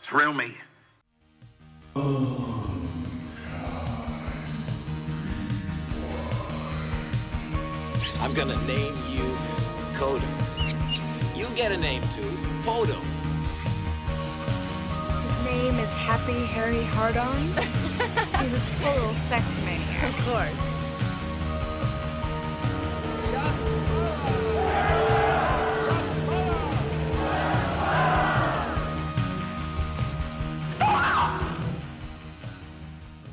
Thrill me. I'm gonna name you Kodo. You get a name too, Podo. His name is Happy Harry Hardon. He's a total sex maniac. Of course.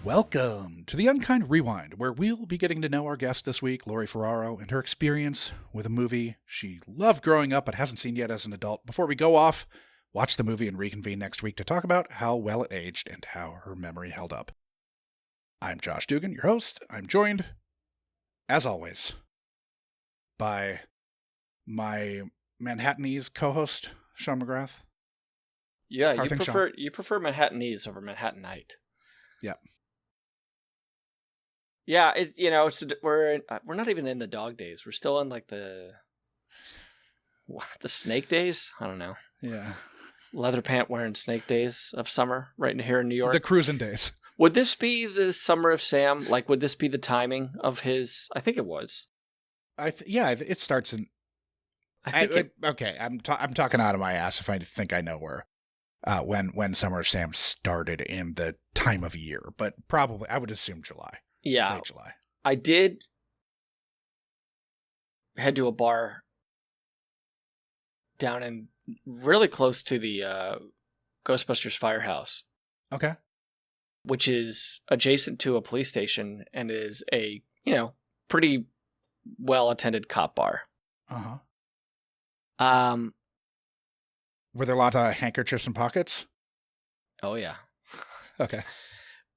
Welcome to the Unkind Rewind, where we'll be getting to know our guest this week, Lori Ferraro, and her experience with a movie she loved growing up but hasn't seen yet as an adult. Before we go off, watch the movie and reconvene next week to talk about how well it aged and how her memory held up. I'm Josh Dugan, your host. I'm joined, as always, by my Manhattanese co-host, Sean McGrath. Yeah, How are things, Sean? you prefer Manhattanese over Manhattanite. Yeah. Yeah, we're not even in the dog days. We're still in like the snake days. I don't know. Yeah. Leather pant wearing snake days of summer right here in New York. The cruising days. Would this be the summer of Sam? Like, would this be the timing of his? I think it was. It starts in. Okay, I'm talking out of my ass if I think I know where, when Summer of Sam started in the time of year, but probably I would assume July. Yeah, late July. I did head to a bar down in really close to the Ghostbusters firehouse. Okay. Which is adjacent to a police station and is a, pretty well-attended cop bar. Uh-huh. Were there a lot of handkerchiefs and pockets? Oh, yeah. Okay.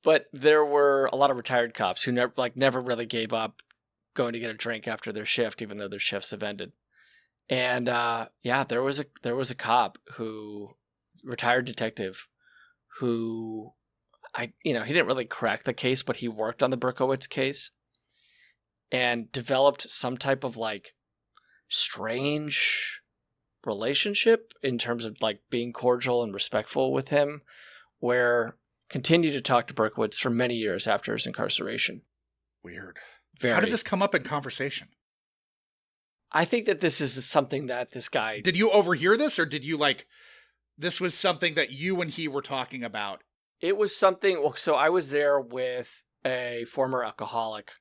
But there were a lot of retired cops who never really gave up going to get a drink after their shift, even though their shifts have ended. And there was a cop retired detective who he didn't really crack the case, but he worked on the Berkowitz case and developed some type of strange relationship in terms of being cordial and respectful with him, where continued to talk to Berkowitz for many years after his incarceration. Weird. Very. How did this come up in conversation? I think that this is something that this guy... Did you overhear this, or did you this was something that you and he were talking about? It was something... Well, so I was there with a former alcoholic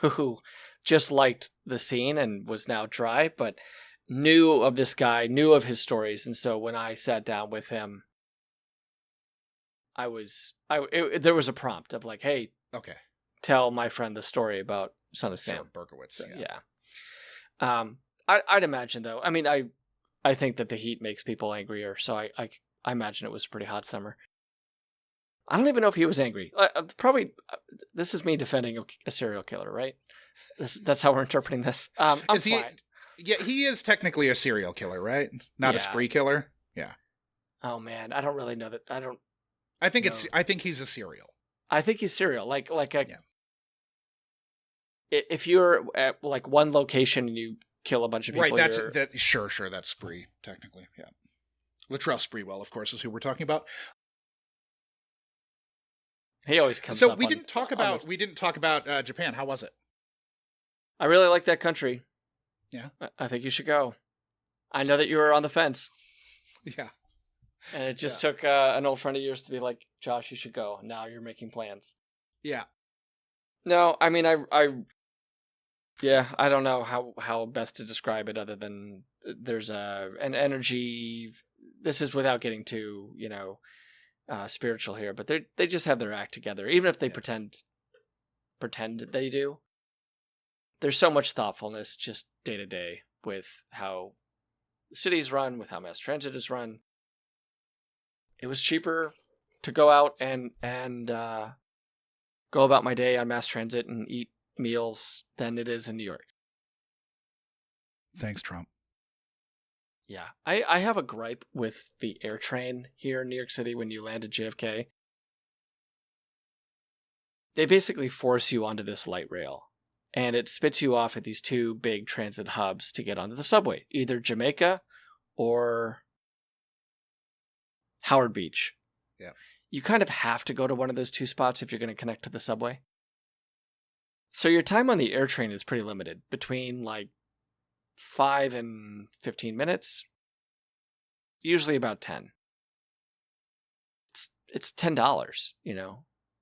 who just liked the scene and was now dry, but knew of this guy, knew of his stories. And so when I sat down with him, there was a prompt of hey, okay, tell my friend the story about Son of Sam. Berkowitz. So, yeah. I'd imagine though. I mean, I think that the heat makes people angrier, so I imagine it was a pretty hot summer. I don't even know if he was angry. Probably, this is me defending a serial killer, right? That's how we're interpreting this. I'm fine. Yeah, he is technically a serial killer, right? Not a spree killer. Yeah. Oh man, I don't really know that. I think he's a serial. I think he's serial. If you're at one location and you kill a bunch of people, right? Sure, that's spree technically. Yeah. Latrell Sprewell, of course, is who we're talking about. He always comes. So up we didn't talk about Japan. How was it? I really like that country. Yeah, I think you should go. I know that you were on the fence. Yeah. And it just took an old friend of yours to be like, Josh, you should go. Now you're making plans. Yeah. No, I mean, I don't know how best to describe it other than there's an energy. This is without getting too, spiritual here, but they just have their act together. Even if they pretend they do. There's so much thoughtfulness just day to day with how the city's run, with how mass transit is run. It was cheaper to go out and go about my day on mass transit and eat meals than it is in New York. Thanks, Trump. Yeah. I have a gripe with the air train here in New York City when you land at JFK. They basically force you onto this light rail, and it spits you off at these two big transit hubs to get onto the subway, either Jamaica or Howard Beach. Yeah. You kind of have to go to one of those two spots if you're going to connect to the subway. So your time on the air train is pretty limited, between like 5 and 15 minutes, usually about 10. It's $10,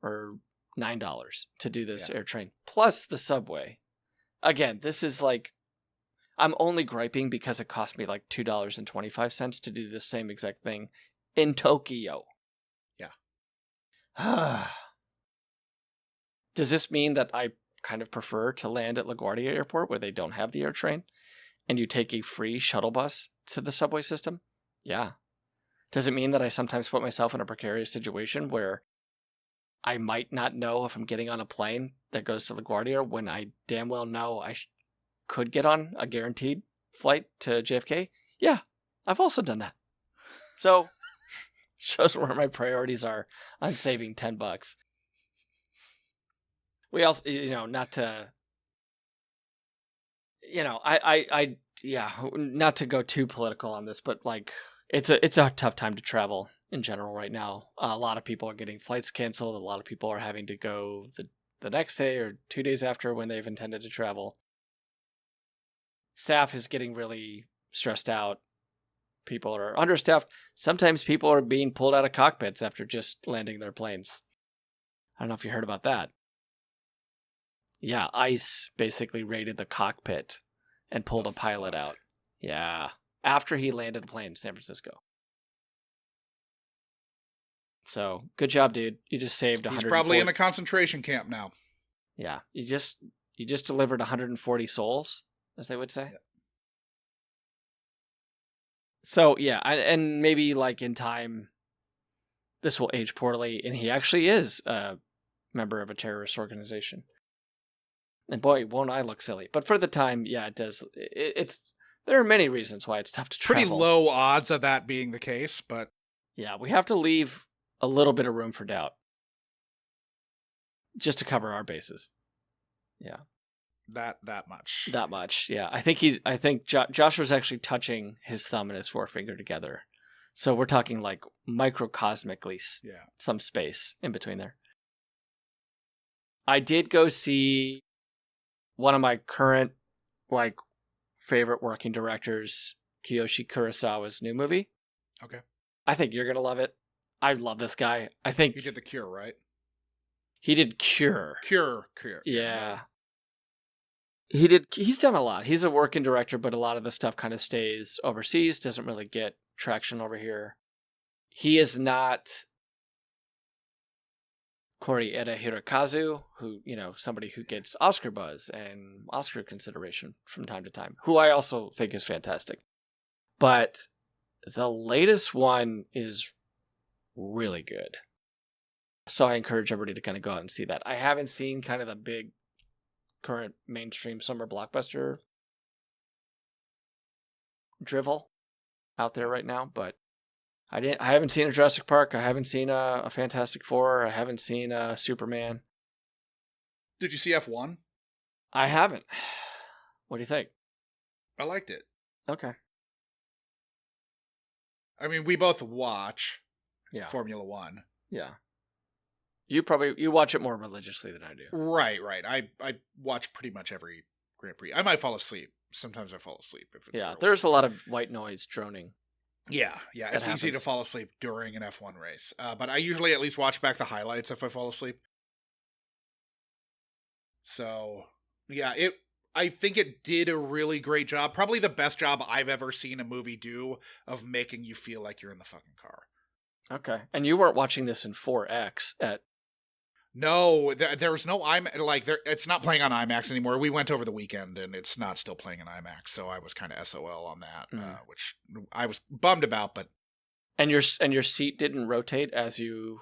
or $9 to do this air train, plus the subway. Again, this is like, I'm only griping because it cost me like $2.25 to do the same exact thing in Tokyo. Yeah. Does this mean that I kind of prefer to land at LaGuardia Airport where they don't have the air train and you take a free shuttle bus to the subway system? Yeah. Does it mean that I sometimes put myself in a precarious situation where I might not know if I'm getting on a plane that goes to LaGuardia when I damn well know I could get on a guaranteed flight to JFK? Yeah, I've also done that. So, shows where my priorities are on saving $10. We also, not to, not to go too political on this, but like, it's a tough time to travel in general right now. A lot of people are getting flights canceled. A lot of people are having to go the next day or 2 days after when they've intended to travel. Staff is getting really stressed out. People are understaffed. Sometimes people are being pulled out of cockpits after just landing their planes. I don't know if you heard about that. Yeah, ICE basically raided the cockpit and pulled a pilot out. Yeah, after he landed a plane in San Francisco. So, good job, dude. You just saved 140. He's probably in a concentration camp now. Yeah, you just delivered 140 souls, as they would say. Yeah. So, yeah, and maybe like in time, this will age poorly, and he actually is a member of a terrorist organization. And boy, won't I look silly. But for the time, yeah, it does. There are many reasons why it's tough to travel. Pretty low odds of that being the case, but... Yeah, we have to leave a little bit of room for doubt. Just to cover our bases. Yeah. That much. That much, yeah. I think Josh was actually touching his thumb and his forefinger together. So we're talking like microcosmically some space in between there. I did go see one of my current favorite working directors, Kiyoshi Kurosawa's new movie. Okay. I think you're going to love it. I love this guy. I think he did The Cure, right? He did Cure. Cure. Yeah. He's done a lot. He's a working director, but a lot of the stuff kind of stays overseas, doesn't really get traction over here. He is not Korieda Hirokazu, who, somebody who gets Oscar buzz and Oscar consideration from time to time, who I also think is fantastic. But the latest one is really good. So I encourage everybody to kind of go out and see that. I haven't seen kind of the big current mainstream summer blockbuster drivel out there right now, but I haven't seen a Jurassic Park. I haven't seen a Fantastic Four. I haven't seen a Superman. Did you see F1? I haven't. What do you think? I liked it. Okay. I mean, we both watch Formula One. Yeah. You watch it more religiously than I do. Right. I watch pretty much every Grand Prix. I might fall asleep. Sometimes I fall asleep if it's early. There's a lot of white noise droning. Yeah. It's easy to fall asleep during an F1 race. But I usually at least watch back the highlights if I fall asleep. So, yeah, I think it did a really great job. Probably the best job I've ever seen a movie do of making you feel like you're in the fucking car. Okay. And you weren't watching this in 4X at... No, there was no IMAX. It's not playing on IMAX anymore. We went over the weekend, and it's not still playing in IMAX. So I was kind of SOL on that, which I was bummed about. But and your seat didn't rotate as you.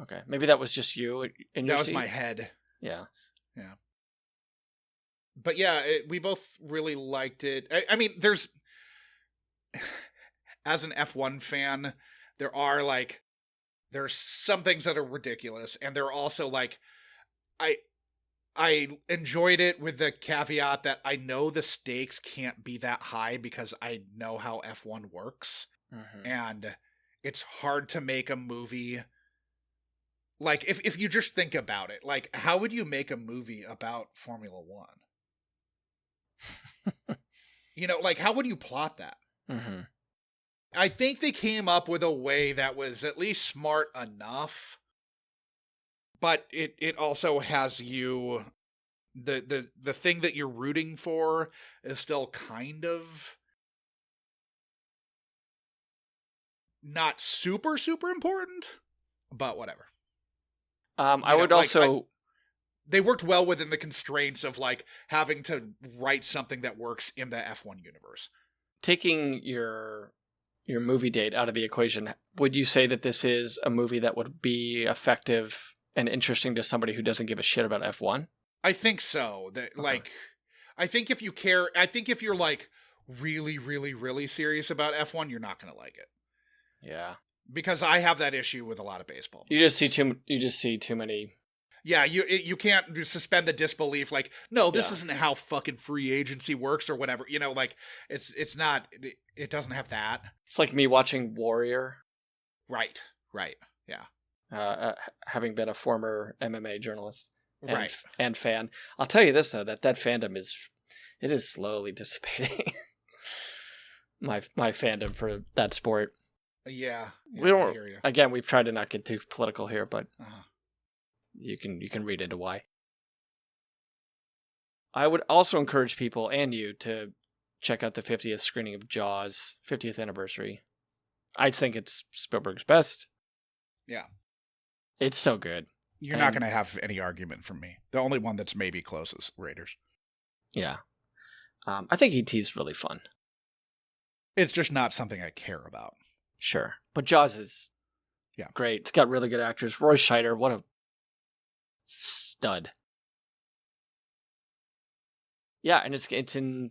Okay, maybe that was just you in your seat. That was my head. Yeah. But yeah, we both really liked it. I mean, there's as an F1 fan, there's some things that are ridiculous, and they're also I enjoyed it with the caveat that I know the stakes can't be that high because I know how F1 works. Mm-hmm. And it's hard to make a movie. Like, if you just think about it, like, how would you make a movie about Formula One? Like, how would you plot that? Mm-hmm. I think they came up with a way that was at least smart enough, but it also has you, the thing that you're rooting for is still kind of not super, super important, but whatever. I would also... they worked well within the constraints of, like, having to write something that works in the F1 universe. Taking your movie date out of the equation, would you say that this is a movie that would be effective and interesting to somebody who doesn't give a shit about F1? I think so. That Like, I think if you're, like, really, really, really serious about F1, you're not going to like it. Yeah. Because I have that issue with a lot of baseball movies. You just see too many. Yeah, you can't suspend the disbelief. Like, no, this Yeah. isn't how fucking free agency works or whatever. Like, it's not. It doesn't have that. It's like me watching Warrior. Right. Yeah. Having been a former MMA journalist and fan, I'll tell you this though, that fandom is slowly dissipating. my fandom for that sport. Yeah. We don't. I hear you. Again, we've tried to not get too political here, but you can read into why. I would also encourage people and you to check out the 50th screening of Jaws, 50th anniversary. I think it's Spielberg's best. Yeah. It's so good. You're not going to have any argument from me. The only one that's maybe close is Raiders. Yeah. I think E.T.'s really fun. It's just not something I care about. Sure. But Jaws is great. It's got really good actors. Roy Scheider, what a stud. Yeah, and it's in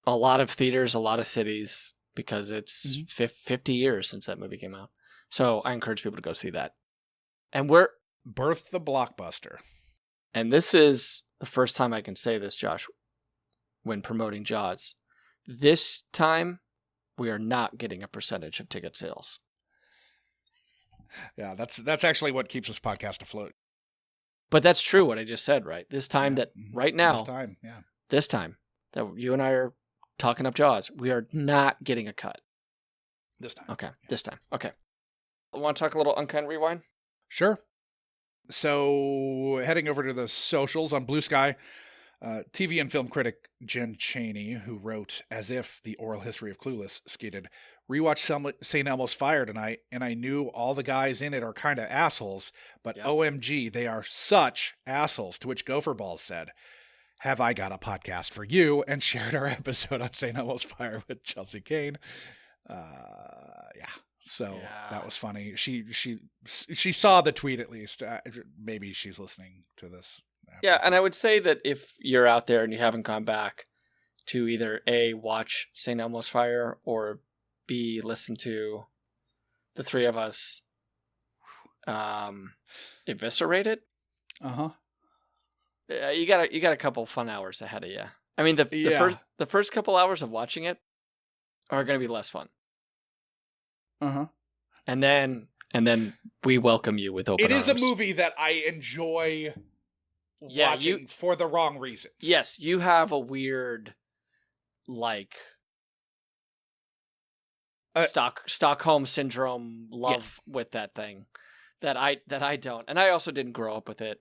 a lot of theaters, a lot of cities, because it's 50 years since that movie came out. So I encourage people to go see that. And we're... Birth the blockbuster. And this is the first time I can say this, Josh, when promoting Jaws. This time, we are not getting a percentage of ticket sales. Yeah, that's actually what keeps this podcast afloat. But that's true what I just said, right? This time right now, this time that you and I are talking up Jaws, we are not getting a cut. This time. Okay, this time. Okay. Want to talk a little Unkind Rewind? Sure. So, heading over to the socials on Blue Sky, TV and film critic Jen Chaney, who wrote As If, The Oral History of Clueless, skated, "Rewatched St. Elmo's Fire tonight, and I knew all the guys in it are kind of assholes, but OMG, they are such assholes," to which Gopher Balls said, "Have I got a podcast for you?" and shared our episode on St. Elmo's Fire with Chelsea Kane. So that was funny. She saw the tweet at least. Maybe she's listening to this. Yeah, and I would say that if you're out there and you haven't gone back to either A, watch St. Elmo's Fire, or B, listen to the three of us eviscerate it. You got a couple fun hours ahead of you. I mean, the first couple hours of watching it are going to be less fun. And then we welcome you with open arms. It is a movie that I enjoy watching for the wrong reasons. Yes, you have a weird, like, Stockholm syndrome love with that thing that I don't, and I also didn't grow up with it.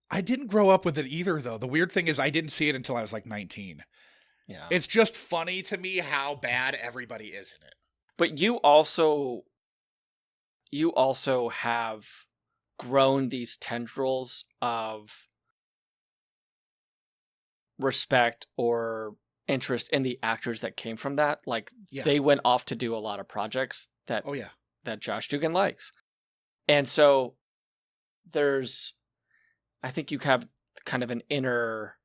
I didn't grow up with it either, though. The weird thing is I didn't see it until I was like 19. Yeah, it's just funny to me how bad everybody is in it. But you also have grown these tendrils of respect or interest in the actors that came from that. Like, they went off to do a lot of projects that that Josh Dugan likes. And so I think you have kind of an inner,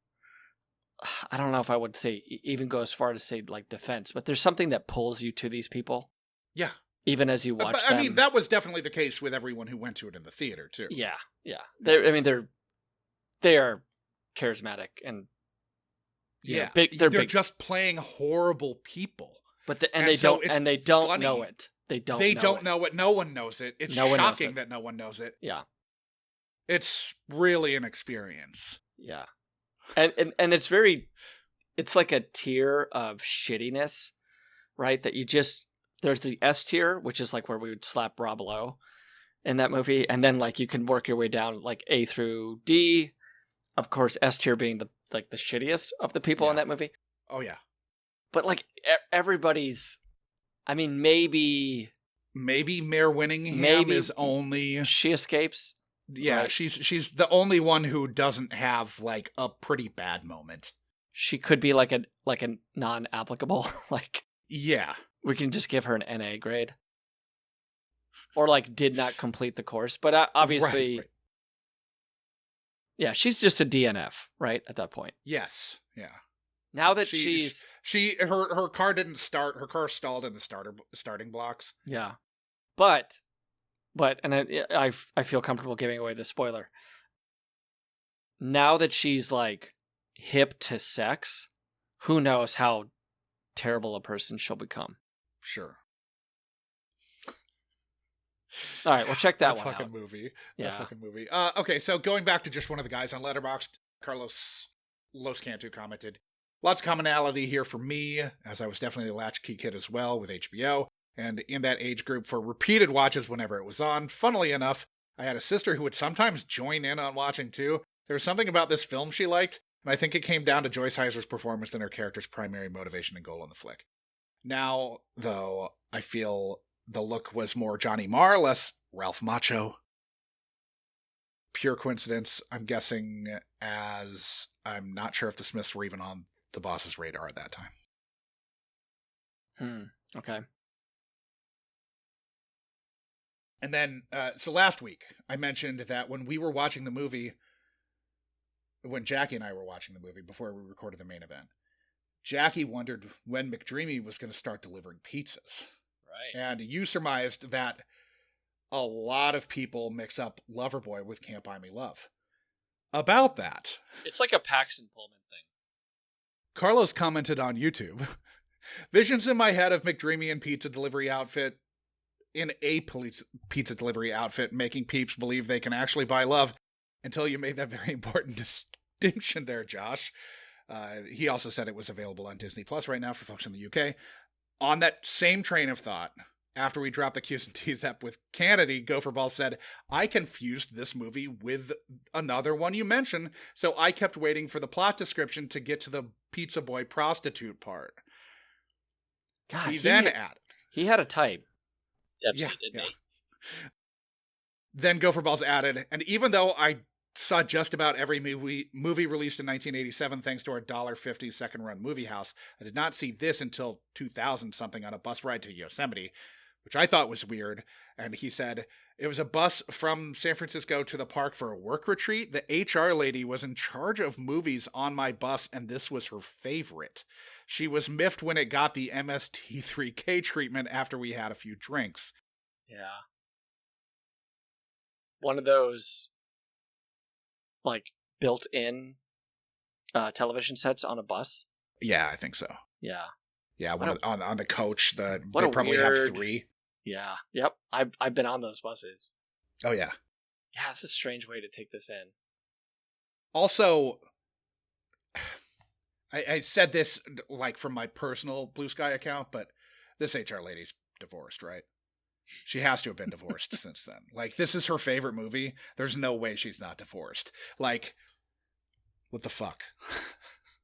I don't know if I would say even go as far to say like defense, but there's something that pulls you to these people. Yeah. Even as you watch them. I mean, that was definitely the case with everyone who went to it in the theater too. Yeah. Yeah. They are charismatic and they're just playing horrible people. But they don't know it. they don't They know don't it. know it. No one knows it. It's No one knows shocking it. that no one knows it. Yeah. It's really an experience. Yeah. And it's very, it's like a tier of shittiness, right? That you just, there's the S tier, which is like where we would slap Rob Lowe in that movie. And then like you can work your way down like A through D. Of course, S tier being the shittiest of the people in that movie. Oh, yeah. But like everybody's, I mean, maybe Mayor Winningham is only... she escapes. Yeah, right. She's the only one who doesn't have like a pretty bad moment. She could be like a non-applicable, like, yeah, we can just give her an NA grade, or like did not complete the course. But obviously, right. Yeah, she's just a DNF, right? At that point. Yes. Yeah. Now that her car didn't start. Her car stalled in the starting blocks. Yeah, but and I feel comfortable giving away the spoiler. Now that she's like hip to sex, who knows how terrible a person she'll become. Sure. All right, well, check that one fucking out. Movie. Yeah. That fucking movie. Okay, so going back to just one of the guys on Letterboxd, Carlos Los Cantu commented, lots of commonality here for me, as I was definitely a latchkey kid as well with HBO, and in that age group for repeated watches whenever it was on. Funnily enough, I had a sister who would sometimes join in on watching too. There was something about this film she liked, and I think it came down to Joyce Heiser's performance and her character's primary motivation and goal in the flick. Now, though, I feel the look was more Johnny Marr, less Ralph Macchio. Pure coincidence, I'm guessing, as I'm not sure if the Smiths were even on the boss's radar at that time. Okay. And then, so last week, I mentioned that when we were watching the movie, when Jackie and I were watching the movie before we recorded the main event, Jackie wondered when McDreamy was going to start delivering pizzas. Right. And you surmised that a lot of people mix up Loverboy with Can't Buy Me Love. About that, it's like a Paxton Pullman thing. Carlos commented on YouTube, visions in my head of McDreamy in pizza delivery outfit, in a pizza delivery outfit, making peeps believe they can actually buy love, until you made that very important distinction there, Josh. He also said it was available on Disney Plus right now for folks in the UK. On that same train of thought, after we dropped the Q's and T's up with Kennedy, Gopherball said, I confused this movie with another one you mentioned, so I kept waiting for the plot description to get to the pizza boy prostitute part. God, he then added. He had a type. Dempsey, didn't he? Then Gopherballs added, and even though I saw just about every movie released in 1987 thanks to our $1.50 second run movie house, I did not see this until 2000 something on a bus ride to Yosemite, which I thought was weird. And he said, it was a bus from San Francisco to the park for a work retreat. The HR lady was in charge of movies on my bus, and this was her favorite. She was miffed when it got the MST3K treatment after we had a few drinks. Yeah. One of those, like, built-in television sets on a bus? Yeah, I think so. Yeah. Yeah, on the coach. They probably weird... have 3. Yeah. Yep. I've been on those buses. Oh, yeah. Yeah, it's a strange way to take this in. Also, I said this like from my personal Blue Sky account, but this HR lady's divorced, right? She has to have been divorced since then. Like, this is her favorite movie. There's no way she's not divorced. Like, what the fuck?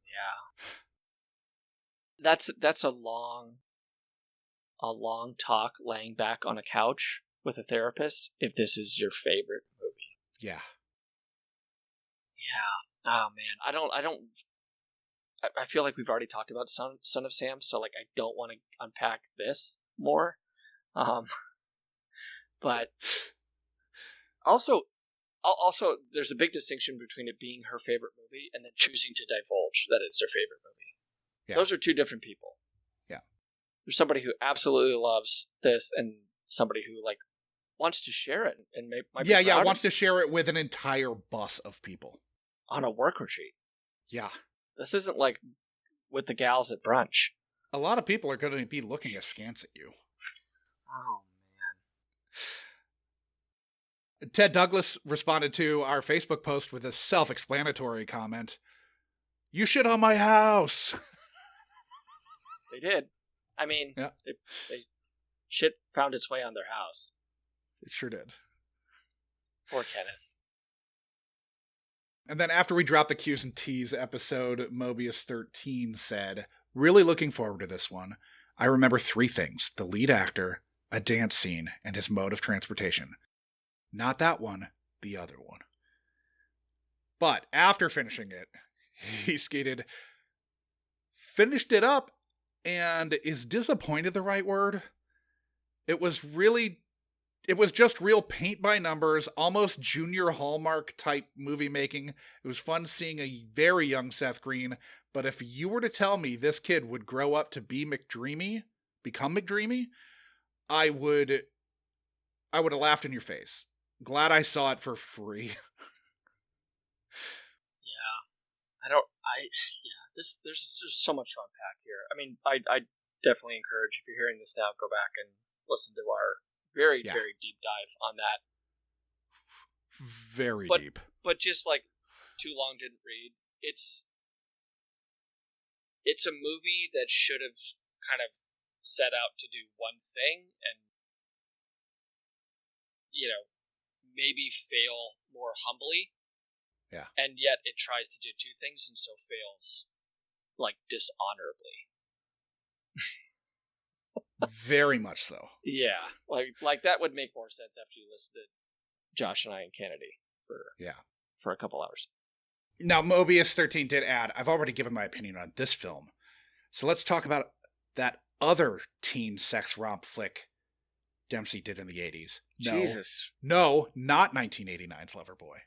Yeah. That's a long talk laying back on a couch with a therapist if this is your favorite movie. Yeah. Yeah. Oh man. I feel like we've already talked about Son of Sam, so like I don't want to unpack this more. But also there's a big distinction between it being her favorite movie and then choosing to divulge that it's their favorite movie. Yeah. Those are two different people. Yeah. There's somebody who absolutely loves this and somebody who like wants to share it and might be proud wants to share it with an entire bus of people on a work retreat. Yeah. This isn't like with the gals at brunch. A lot of people are going to be looking askance at you. Oh, Ted Douglas responded to our Facebook post with a self-explanatory comment. You shit on my house. They did. I mean, yeah. they shit found its way on their house. It sure did. Poor Kenneth. And then after we dropped the Q's and T's episode, Mobius 13 said, really looking forward to this one. I remember 3 things: the lead actor, a dance scene, and his mode of transportation. Not that one, the other one. But after finishing it, he skated, finished it up, and is disappointed the right word? It was just real paint by numbers, almost junior Hallmark type movie making. It was fun seeing a very young Seth Green, but if you were to tell me this kid would grow up to be become McDreamy, I would have laughed in your face. Glad I saw it for free. There's just so much to unpack here. I mean, I definitely encourage, if you're hearing this now, go back and listen to our very deep dive on that. Very deep. But just like Too Long Didn't Read, it's a movie that should have kind of set out to do one thing and, maybe fail more humbly. Yeah. And yet it tries to do 2 things and so fails, like, dishonorably. Very much so. Yeah. Like that would make more sense after you listen to Josh and I and Kennedy for a couple hours. Now, Mobius 13 did add, I've already given my opinion on this film. So let's talk about that other teen sex romp flick Dempsey did in the 80s. Jesus. No, not 1989's Loverboy.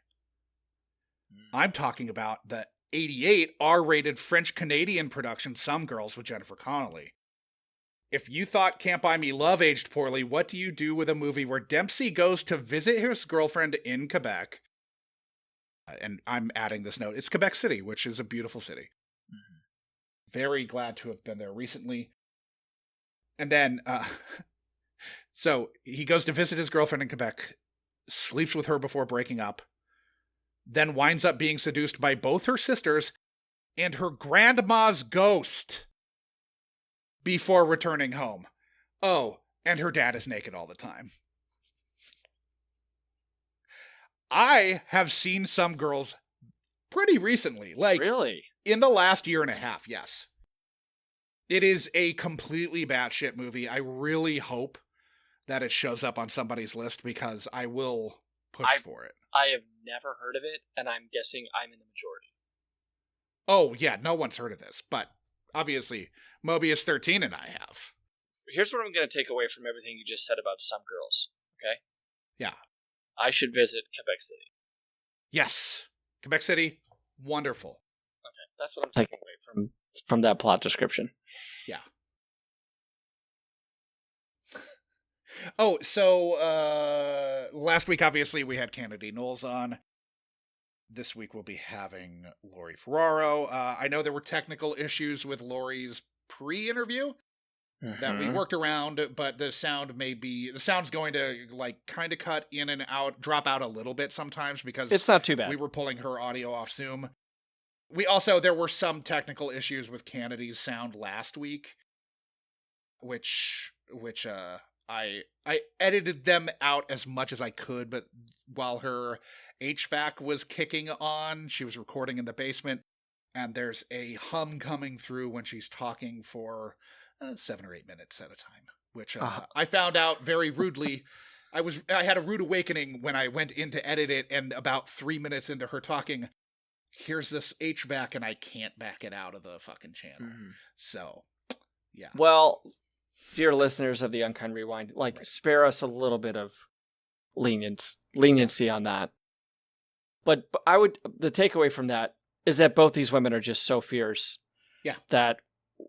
I'm talking about the 88 R-rated French-Canadian production Some Girls with Jennifer Connelly. If you thought Can't Buy Me Love aged poorly, what do you do with a movie where Dempsey goes to visit his girlfriend in Quebec? And I'm adding this note. It's Quebec City, which is a beautiful city. Mm-hmm. Very glad to have been there recently. And then, so he goes to visit his girlfriend in Quebec, sleeps with her before breaking up, then winds up being seduced by both her sisters and her grandma's ghost before returning home. Oh, and her dad is naked all the time. I have seen Some Girls pretty recently. Really? In the last year and a half, yes. It is a completely batshit movie. I really hope that it shows up on somebody's list because I will push for it. I have never heard of it, and I'm guessing I'm in the majority. Oh, yeah, no one's heard of this, but obviously Mobius 13 and I have. Here's what I'm going to take away from everything you just said about Some Girls, okay? Yeah. I should visit Quebec City. Yes. Quebec City, wonderful. Okay, that's what I'm taking away from that plot description. Yeah. Oh, so last week, obviously, we had Kennedy Knowles on. This week, we'll be having Lori Ferraro. I know there were technical issues with Lori's pre-interview that we worked around, but the sound's going to kind of cut in and out, drop out a little bit sometimes because it's not too bad. We were pulling her audio off Zoom. There were some technical issues with Kennedy's sound last week, which I edited them out as much as I could, but while her HVAC was kicking on, she was recording in the basement, and there's a hum coming through when she's talking for 7 or 8 minutes at a time, which I found out very rudely. I had a rude awakening when I went in to edit it, and about 3 minutes into her talking, here's this HVAC, and I can't back it out of the fucking channel. Mm-hmm. So, yeah. Well, dear listeners of the Unkind Rewind, spare us a little bit of leniency on that. But the takeaway from that is that both these women are just so fierce. Yeah. That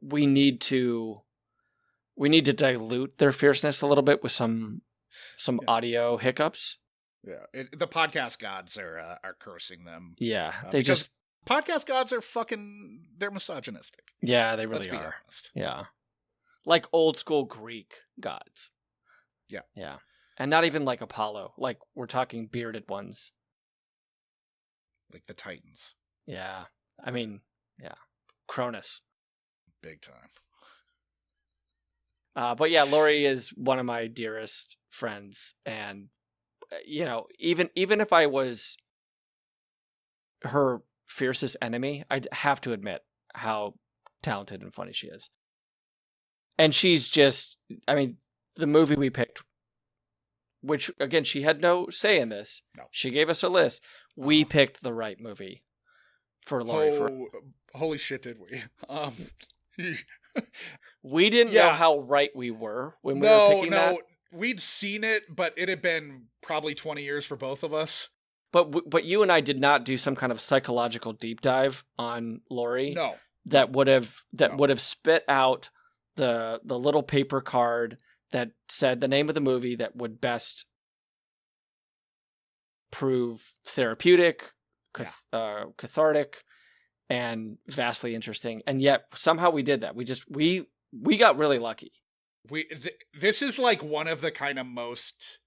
we need to dilute their fierceness a little bit with some audio hiccups. Yeah. The podcast gods are cursing them. Yeah. Podcast gods are they're misogynistic. Yeah, they really Let's be are. honest. Yeah. Like old school Greek gods. Yeah. And not even like Apollo. Like, we're talking bearded ones. Like the Titans. Yeah. I mean, yeah. Cronus. Big time. But yeah, Lori is one of my dearest friends. And, even if I was her fiercest enemy, I'd have to admit how talented and funny she is. And she's just, the movie we picked, which, again, she had no say in this. No. She gave us a list. We picked the right movie for Lori. Holy shit, did we? We didn't know how right we were when we were picking that. We'd seen it, but it had been probably 20 years for both of us. But you and I did not do some kind of psychological deep dive on Lori. No. That would have spit out the little paper card that said the name of the movie that would best prove therapeutic, cathartic, and vastly interesting. And yet somehow we did that. We got really lucky. This is like one of the kind of most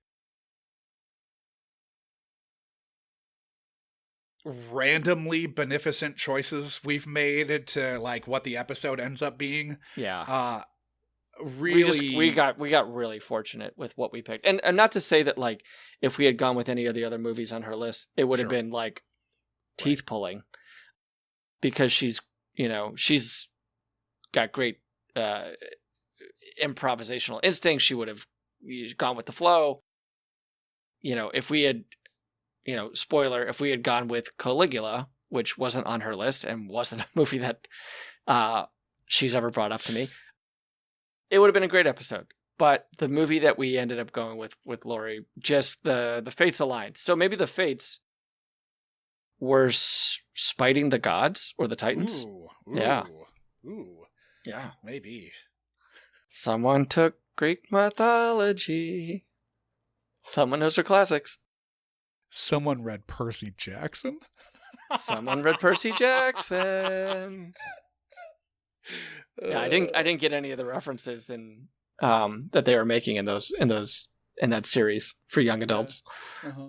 randomly beneficent choices we've made to like what the episode ends up being. Yeah. Really, we got really fortunate with what we picked, and not to say that like if we had gone with any of the other movies on her list, it would have been like teeth pulling, because she's got great improvisational instinct. She would have gone with the flow. If we had, spoiler, if we had gone with Caligula, which wasn't on her list and wasn't a movie that she's ever brought up to me, it would have been a great episode. But the movie that we ended up going with Lori, just the fates aligned. So maybe the fates were spiting the gods or the Titans. Ooh, yeah. Ooh. Yeah. Maybe. Someone took Greek mythology. Someone knows her classics. Someone read Percy Jackson? Someone read Percy Jackson. Yeah, I didn't get any of the references in that they were making in that series for young adults. Uh-huh.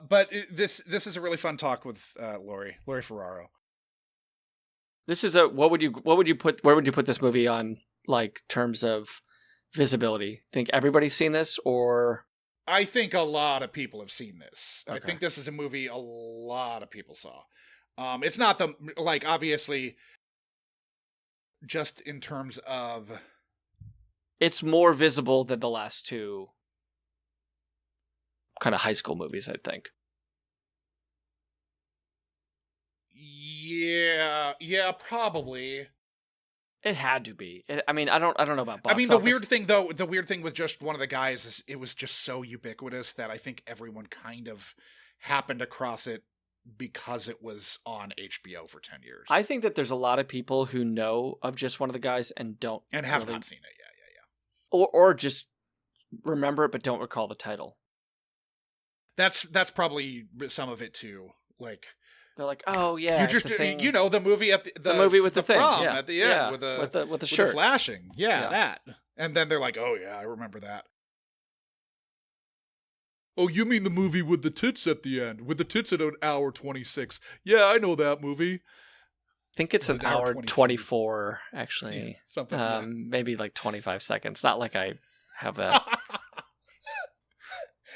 But this is a really fun talk with Lori Ferraro. This is where would you put this movie on, like, terms of visibility? Think everybody's seen this, or? I think a lot of people have seen this. Okay. I think this is a movie a lot of people saw. It's not obviously, just in terms of, it's more visible than the last two kind of high school movies, I think. Yeah, probably. It had to be. I don't know about box the office. weird thing with just one of the guys is it was just so ubiquitous that I think everyone kind of happened across it because it was on HBO for 10 years. I think that there's a lot of people who know of just one of the guys and have not seen it. Yeah. Or just remember it but don't recall the title. That's probably some of it too. Like, they're like, oh yeah, you just the movie at the movie with the thing at the end with the shirt, with the flashing, that, and then they're like, oh yeah, I remember that. Oh, you mean the movie with the tits at the end, with the tits at an hour 26? Yeah, I know that movie. I think it's an hour 24, actually. Something. Maybe like 25 seconds. Not like I have that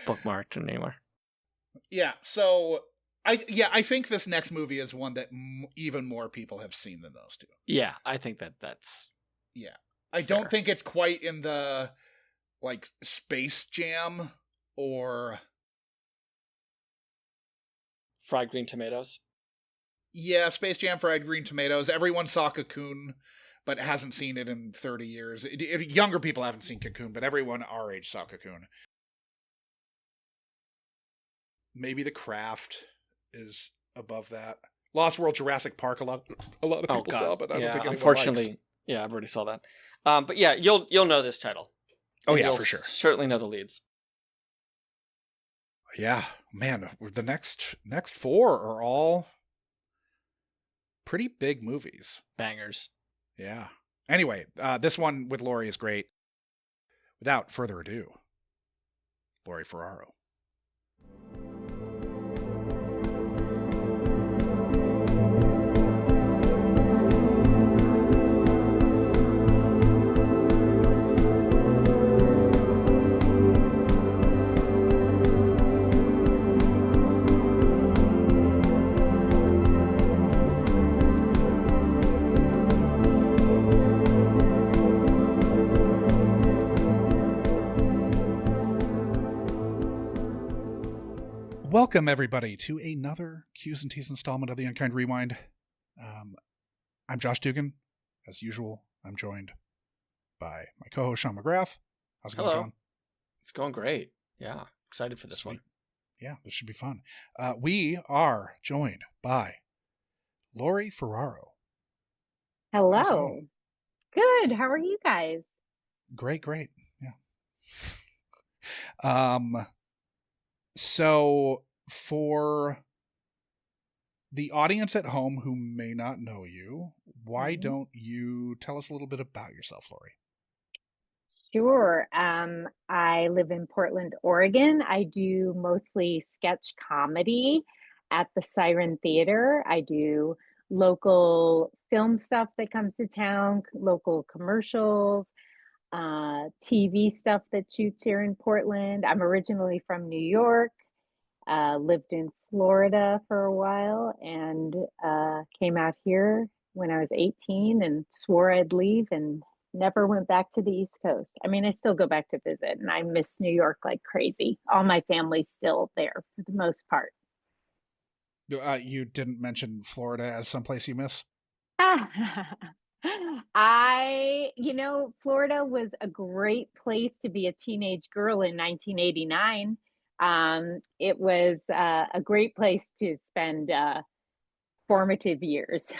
bookmarked anywhere. Yeah. So I think this next movie is one that even more people have seen than those two. Yeah, I think that's. Yeah, I don't think it's quite in the like Space Jam or Fried Green Tomatoes. Yeah, Space Jam, Fried Green Tomatoes. Everyone saw Cocoon, but hasn't seen it in 30 years. Younger people haven't seen Cocoon, but everyone our age saw Cocoon. Maybe The Craft is above that. Lost World, Jurassic Park, a lot of people saw, but I don't think anyone unfortunately, likes. Yeah, I've already saw that. But yeah, you'll know this title. Oh yeah, for sure. Certainly know the leads. Yeah, man, the next four are all pretty big movies. Bangers. Yeah. Anyway, this one with Lori is great. Without further ado, Lori Ferraro. Welcome, everybody, to another Q's and T's installment of the Unkind Rewind. I'm Josh Dugan. As usual, I'm joined by my co-host, Sean McGrath. How's it going, John? It's going great. Yeah, excited for this Sweet. one. Yeah, this should be fun. We are joined by Lori Ferraro. Hello. Good. How are you guys? Great. Yeah. So for the audience at home who may not know you, why don't you tell us a little bit about yourself, Lori? Sure. I live in Portland, Oregon. I do mostly sketch comedy at the Siren Theater. I do local film stuff that comes to town, local commercials, TV stuff that shoots here in Portland. I'm originally from New York, lived in Florida for a while, and came out here when I was 18 and swore I'd leave and never went back to the East Coast. I mean, I still go back to visit, and I miss New York like crazy. All my family's still there for the most part. You didn't mention Florida as someplace you miss? Florida was a great place to be a teenage girl in 1989. It was a great place to spend formative years.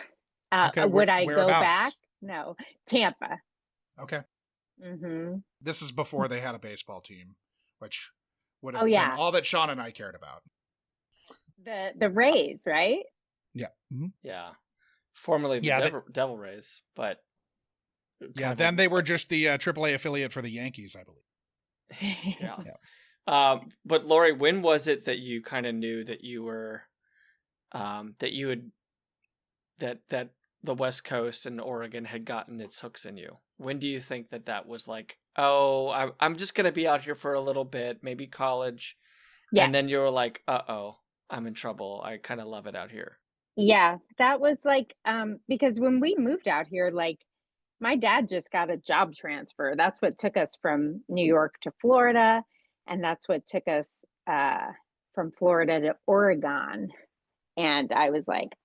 Okay, would I go whereabouts? back? No, Tampa. Okay. Mm-hmm. This is before they had a baseball team, which would have Oh, been yeah. all that Sean and I cared about. The Rays, right? Yeah. Mm-hmm. Yeah. Formerly the Devil Rays, but... Yeah, then they were just the AAA affiliate for the Yankees, I believe. Yeah. But Lori, when was it that you kind of knew that you were... that the West Coast and Oregon had gotten its hooks in you? When do you think that was like, oh, I'm just going to be out here for a little bit, maybe college. Yes. And then you were like, uh-oh, I'm in trouble. I kind of love it out here. Yeah, that was like, because when we moved out here, like my dad just got a job transfer. That's what took us from New York to Florida. And that's what took us from Florida to Oregon. And I was like,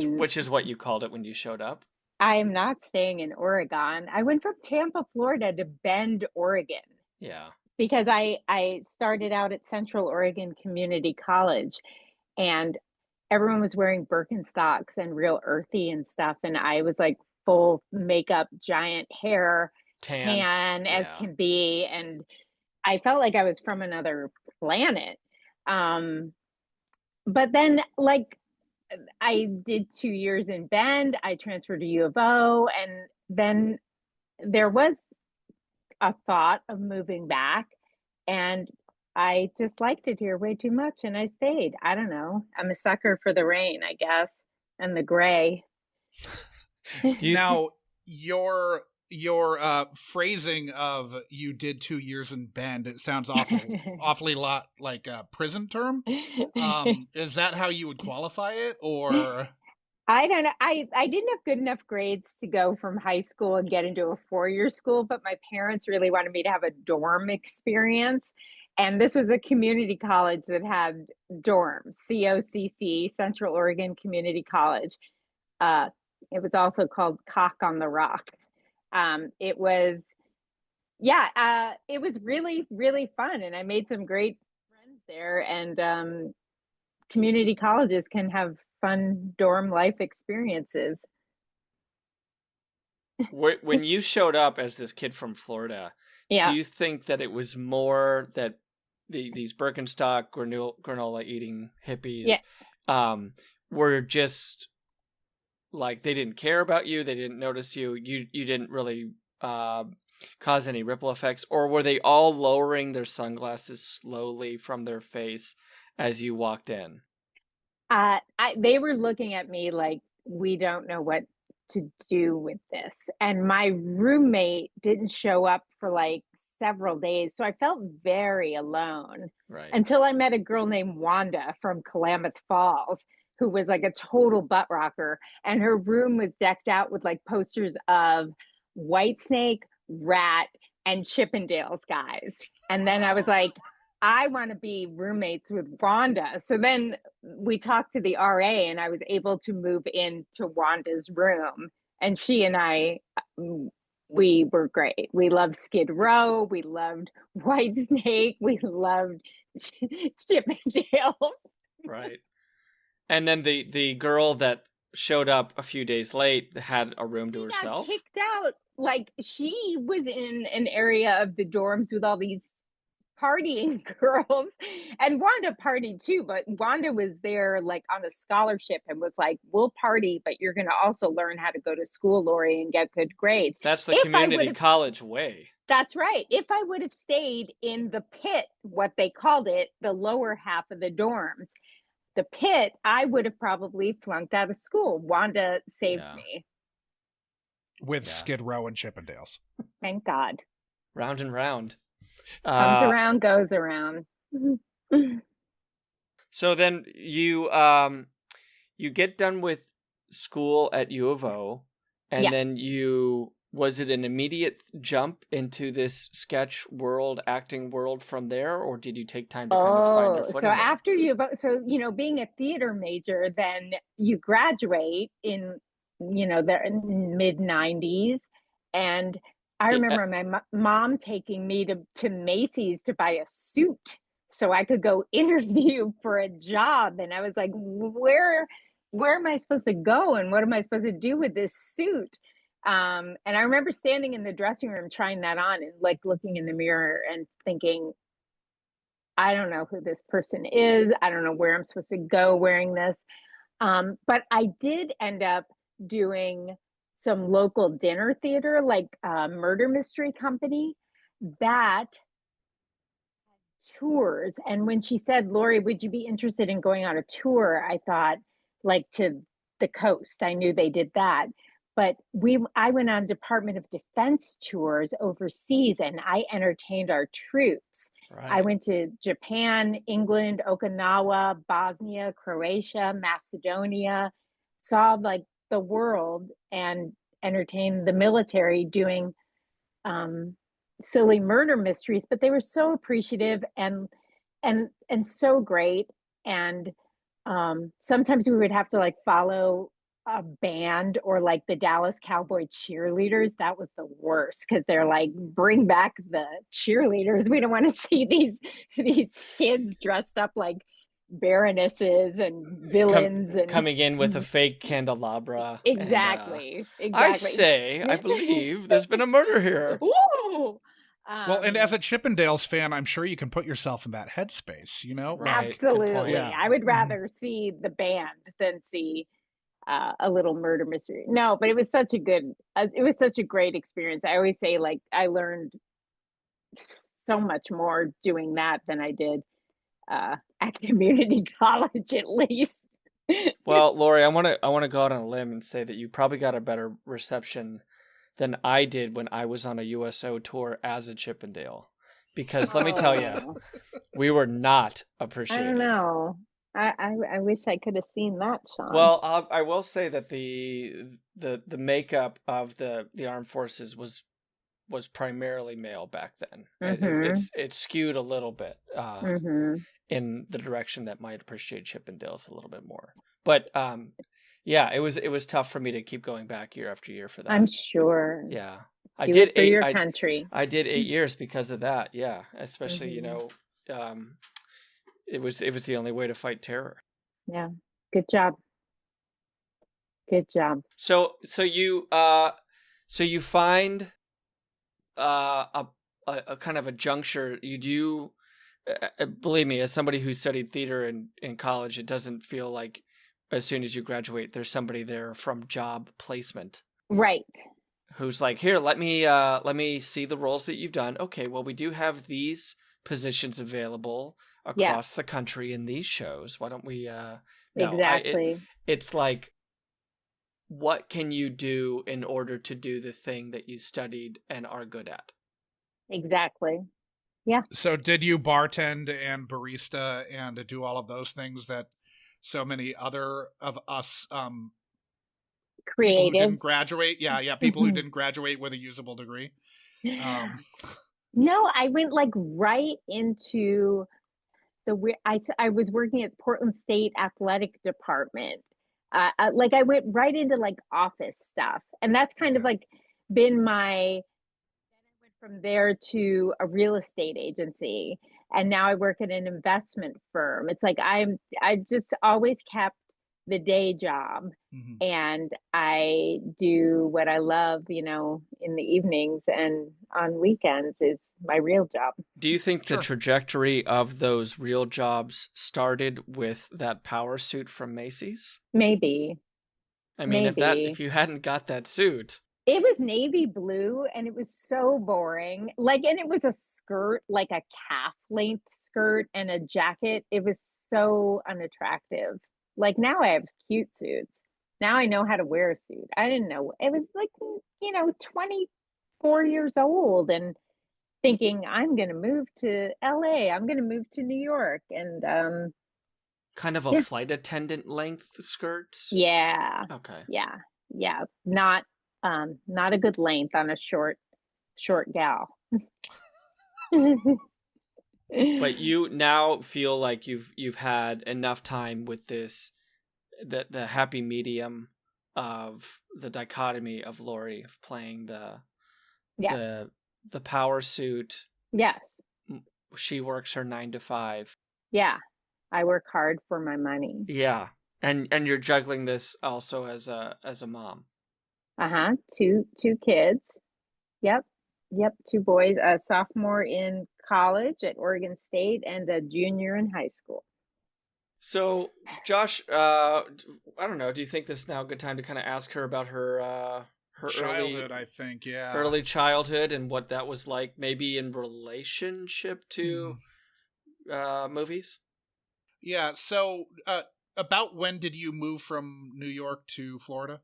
which is what you called it when you showed up? I am not staying in Oregon. I went from Tampa, Florida to Bend, Oregon. Yeah. Because I started out at Central Oregon Community College, and everyone was wearing Birkenstocks and real earthy and stuff. And I was like full makeup, giant hair, tan as can be. And I felt like I was from another planet. But then, like, I did 2 years in Bend. I transferred to U of O, and then there was a thought of moving back, and I just liked it here way too much, and I stayed. I don't know. I'm a sucker for the rain, I guess, and the gray. Now, your phrasing of you did 2 years in Bend, it sounds awfully lot like a prison term. Is that how you would qualify it, or? I don't know. I didn't have good enough grades to go from high school and get into a 4-year school, but my parents really wanted me to have a dorm experience. And this was a community college that had dorms, COCC, Central Oregon Community College. It was also called Cock on the Rock. It was really, really fun. And I made some great friends there. And community colleges can have fun dorm life experiences. When you showed up as this kid from Florida, do you think that it was more that these Birkenstock granola eating hippies were just like they didn't care about you, they didn't notice you, you didn't really cause any ripple effects, or were they all lowering their sunglasses slowly from their face as you walked in? They were looking at me like, we don't know what to do with this. And my roommate didn't show up for like several days. So I felt very alone Right. until I met a girl named Wanda from Klamath Falls, who was like a total butt rocker. And her room was decked out with like posters of Whitesnake, Rat, and Chippendales guys. And then I was like, I want to be roommates with Wanda. So then we talked to the RA and I was able to move into Wanda's room. And she and I, we were great. We loved Skid Row. We loved Whitesnake. We loved Chippendales. Right. And then the girl that showed up a few days late had a room to herself. Got kicked out. Like she was in an area of the dorms with all these partying girls, and Wanda partied too, but Wanda was there like on a scholarship and was like, we'll party, but you're going to also learn how to go to school, Lori, and get good grades. That's the community college way. That's right. If I would have stayed in the pit, what they called it, the lower half of the dorms, the pit, I would have probably flunked out of school. Wanda saved me. With Skid Row and Chippendales. Thank God. Round and round. Comes around, goes around. So then you get done with school at U of O, and then was it an immediate jump into this sketch world, acting world from there, or did you take time to kind of find your footing? So after so being a theater major, then you graduate in the mid 90s, and I remember my mom taking me to Macy's to buy a suit so I could go interview for a job. And I was like, where am I supposed to go? And what am I supposed to do with this suit? And I remember standing in the dressing room trying that on and like looking in the mirror and thinking, I don't know who this person is. I don't know where I'm supposed to go wearing this. But I did end up doing some local dinner theater, like Murder Mystery Company, that tours. And when she said, Lori, would you be interested in going on a tour? I thought, like, to the coast. I knew they did that. But I went on Department of Defense tours overseas, and I entertained our troops. Right. I went to Japan, England, Okinawa, Bosnia, Croatia, Macedonia, saw like the world and entertained the military doing silly murder mysteries. But they were so appreciative and so great. And sometimes we would have to like follow a band or like the Dallas Cowboy cheerleaders. That was the worst because they're like, bring back the cheerleaders. We don't want to see these kids dressed up like baronesses and villains and coming in with a fake candelabra. Exactly. I believe there's been a murder here. Ooh. Well, and as a Chippendales fan, I'm sure you can put yourself in that headspace, Right. Absolutely. Yeah. I would rather see the band than see a little murder mystery. No, but it was such a great experience. I always say, like, I learned so much more doing that than I did at community college, at least. Well, Lori, I want to go out on a limb and say that you probably got a better reception than I did when I was on a USO tour as a Chippendale. Because let me tell you, we were not appreciated. I don't know. I wish I could have seen that, Sean. Well, I will say that the makeup of the armed forces was primarily male back then. Mm-hmm. It skewed a little bit in the direction that might appreciate Chippendales a little bit more. But yeah, it was tough for me to keep going back year after year for that. I'm sure. Yeah, I did it for your country. I did 8 years because of that. Yeah, especially it was the only way to fight terror. Yeah, good job. Good job. So you find a kind of a juncture. You do, believe me, as somebody who studied theater in college, it doesn't feel like as soon as you graduate, there's somebody there from job placement Right. who's like, here, let me see the roles that you've done. Okay, well, we do have these positions available Yeah, across the country in these shows. Why don't we no, exactly. it's like, what can you do in order to do the thing that you studied and are good at? Exactly. Yeah. So did you bartend and barista and do all of those things that so many other of us people who didn't Creatives. graduate, people who didn't graduate with a usable degree? Um, No, I went like right into I was working at Portland State Athletic Department. Like I went right into like office stuff, and that's kind of okay. like been my. Then I went from there to a real estate agency, and now I work at an investment firm. It's like I just always kept the day job, Mhm. and I do what I love, in the evenings and on weekends is my real job. Do you think the Sure. trajectory of those real jobs started with that power suit from Macy's? Maybe, I mean, maybe. if you hadn't got that suit, It was navy blue and it was so boring. Like, and it was a skirt, like a calf length skirt and a jacket. It was so unattractive. Like, now I have cute suits. Now I know how to wear a suit. I didn't know. It was like, 24 years old and thinking, I'm going to move to LA. I'm going to move to New York. And kind of a yeah, flight attendant length skirt. yeah, Okay. yeah, yeah. Not a good length on a short gal. But you now feel like you've had enough time with this, the happy medium of the dichotomy of Lori of playing Yes, the the power suit. yes, She works her 9 to 5. yeah. I work hard for my money. Yeah. And you're juggling this also as a mom. Uh-huh. Two kids. Yep. Yep, two boys, a sophomore in college at Oregon State and a junior in high school. So, Josh, I don't know. Do you think this is now a good time to kind of ask her about her Childhood, I think, yeah. early childhood and what that was like, maybe in relationship to movies? Yeah, so about when did you move from New York to Florida?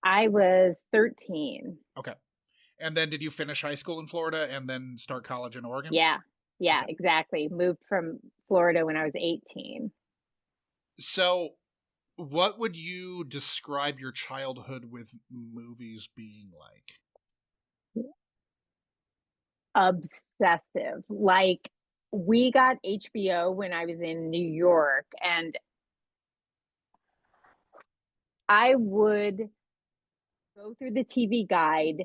I was 13. Okay. And then did you finish high school in Florida and then start college in Oregon? Yeah. Yeah, Okay. exactly. Moved from Florida when I was 18. So, what would you describe your childhood with movies being like? Obsessive. Like, we got HBO when I was in New York, and I would go through the TV guide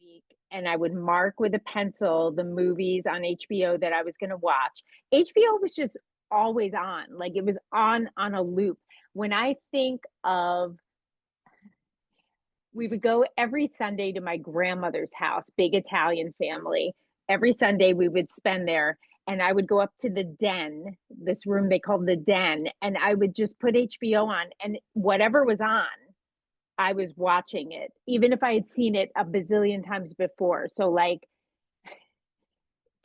week and I would mark with a pencil the movies on HBO that I was going to watch. HBO was just always on. Like, it was on a loop. When I think of, we would go every Sunday to my grandmother's house, big Italian family. Every Sunday we would spend there, and I would go up to the den, this room they called the den, and I would just put HBO on, and whatever was on, I was watching it, even if I had seen it a bazillion times before. So, like,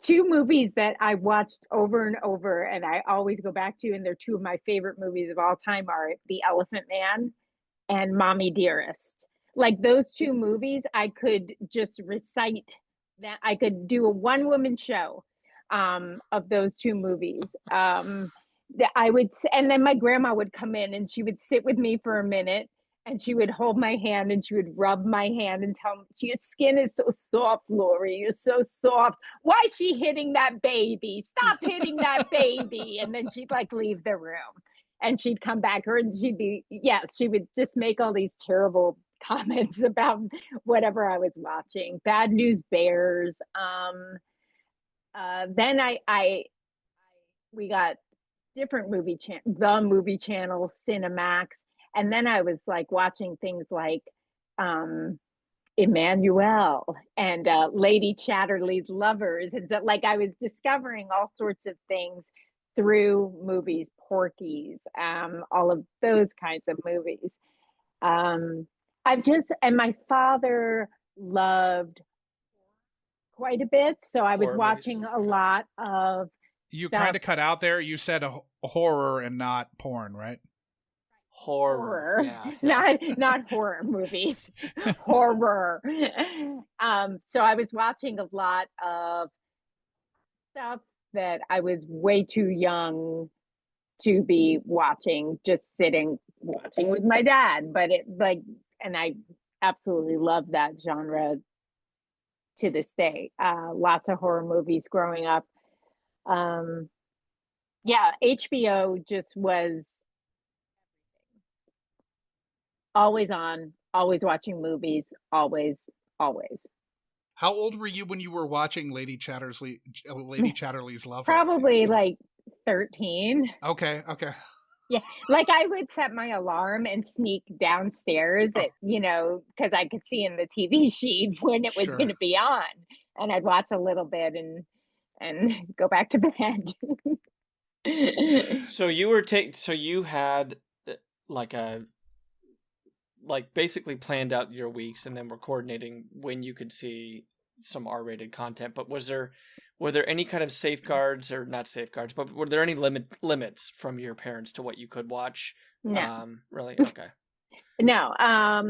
two movies that I watched over and over, and I always go back to, and they're two of my favorite movies of all time, are The Elephant Man and Mommy Dearest. Like, those two movies, I could just recite that. I could do a one woman show of those two movies. That I would, and then my grandma would come in and she would sit with me for a minute and she would hold my hand and she would rub my hand and tell me, your skin is so soft, Lori. You're so soft. Why is she hitting that baby? Stop hitting that baby. And then she'd like leave the room and she'd come back her and she'd be, yes, she would just make all these terrible comments about whatever I was watching. Bad News Bears. Then we got different the movie channel, Cinemax. And then I was like watching things like Emmanuel and Lady Chatterley's Lovers. And so, like, I was discovering all sorts of things through movies, Porky's, all of those kinds of movies. And my father loved quite a bit, so I was Horror movies. watching a lot of You kind stuff. of cut out there. You said horror and not porn, right? Horror. Yeah. Not horror movies. Horror. So I was watching a lot of stuff that I was way too young to be watching, just sitting watching with my dad. But and I absolutely love that genre to this day. Lots of horror movies growing up. Um, yeah, HBO just was always on, always watching movies, always, always. How old were you when you were watching Lady Chatterley's Lover? Probably like 13. Okay. Yeah, like I would set my alarm and sneak downstairs, because I could see in the TV sheet when it was going to be on, and I'd watch a little bit and go back to bed. So you had basically planned out your weeks and then were coordinating when you could see some R-rated content. But were there any kind of safeguards, or not safeguards, but were there any limits from your parents to what you could watch? No. Really? Okay. No.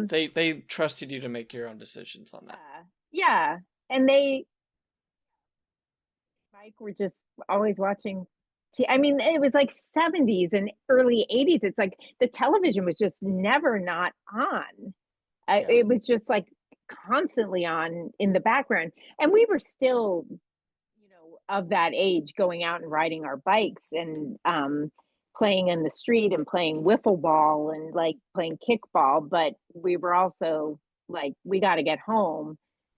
They trusted you to make your own decisions on that. Yeah. And Mike were just always watching. I mean, it was like 70s and early 80s. It's like the television was just never not on. It was just like constantly on in the background. And we were still, of that age, going out and riding our bikes and playing in the street and playing wiffle ball and like playing kickball. But we were also like, we got to get home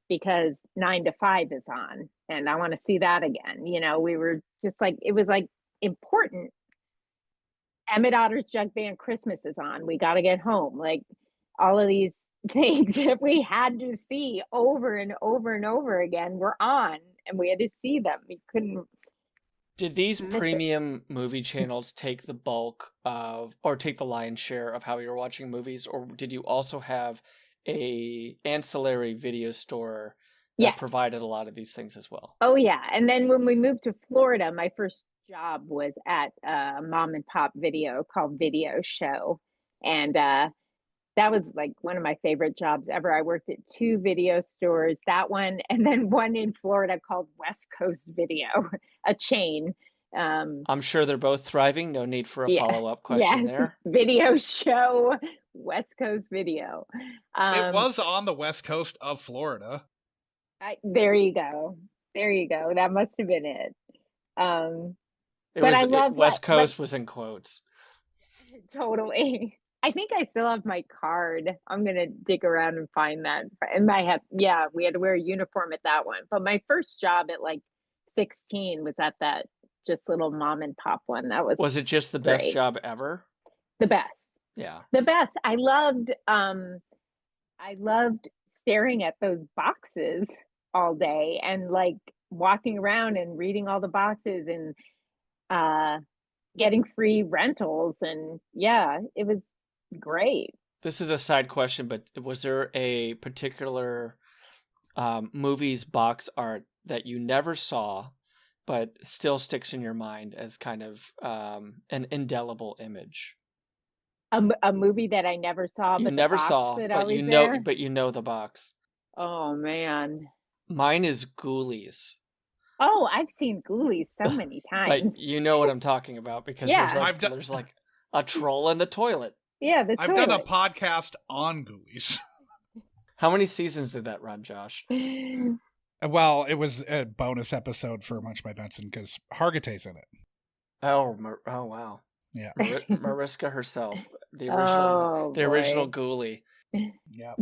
because 9 to 5 is on and I want to see that again. We were just like, it was like important. Emmett Otter's Jug Band Christmas is on. We got to get home. Like all of these things that we had to see over and over and over again were on, and we had to see them. We couldn't. Did these premium movie channels take the bulk of, or take the lion's share of how you were watching movies, or did you also have a ancillary video store that provided a lot of these things as well? Oh yeah, and then when we moved to Florida, my first job was at a mom and pop video called Video Show, and that was like one of my favorite jobs ever. I worked at 2 video stores, that one, and then one in Florida called West Coast Video, a chain. I'm sure they're both thriving. No need for a follow-up question there. Video Show, West Coast Video. It was on the west coast of Florida. There you go. That must have been it. I love West Coast was in quotes. Totally. I think I still have my card. I'm going to dig around and find that. And I have, we had to wear a uniform at that one. But my first job at like 16 was at that just little mom and pop one. That was it just the best job ever? The best. Yeah. The best. I loved staring at those boxes all day and like walking around and reading all the boxes and getting free rentals. And it was great. This is a side question, but was there a particular movie's box art that you never saw but still sticks in your mind as kind of an indelible image? A movie that I never saw, but you know the box. Oh man, mine is Ghoulies. Oh, I've seen Ghoulies so many times. But you know what I'm talking about because there's like a troll in the toilet. Yeah, I've done a podcast on Ghoulies. How many seasons did that run, Josh? Well, it was a bonus episode for Munch by Benson because Hargitay's in it. Oh wow. Yeah. Mariska herself, the original Ghoulie. Yeah.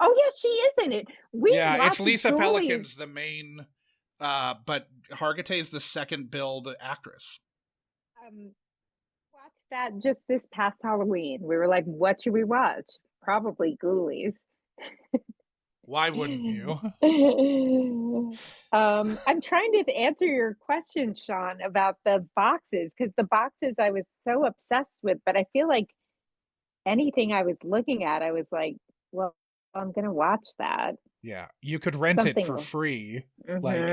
Oh yeah, she is in it. It's Lisa Pelican's the main, but Hargitay's the second billed actress. Watched that just this past Halloween. We were like, what should we watch? Probably Ghoulies. Why wouldn't you? I'm trying to answer your question, Sean, about the boxes, because the boxes I was so obsessed with, but I feel like anything I was looking at, I was like, well, I'm gonna watch that. Yeah, you could rent it for Something. free. Like,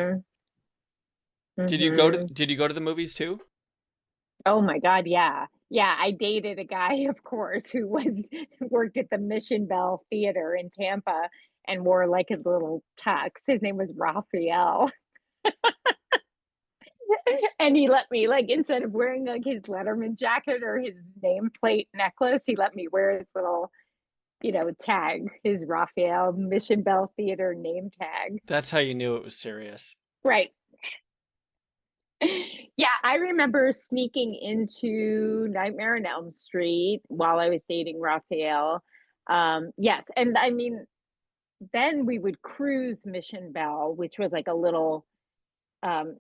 Mm-hmm. Did you go to Mm-hmm. Did you go to the movies too? Oh my God, yeah. Yeah, I dated a guy, of course, who was worked at the Mission Bell Theater in Tampa and wore like a little tux. His name was Raphael. And he let me, like, instead of wearing like his Letterman jacket or his nameplate necklace, he let me wear his little, tag, his Raphael Mission Bell Theater name tag. That's how you knew it was serious. Right. Yeah, I remember sneaking into Nightmare on Elm Street while I was dating Raphael. Yes, and I mean, then we would cruise Mission Bell, which was like a little,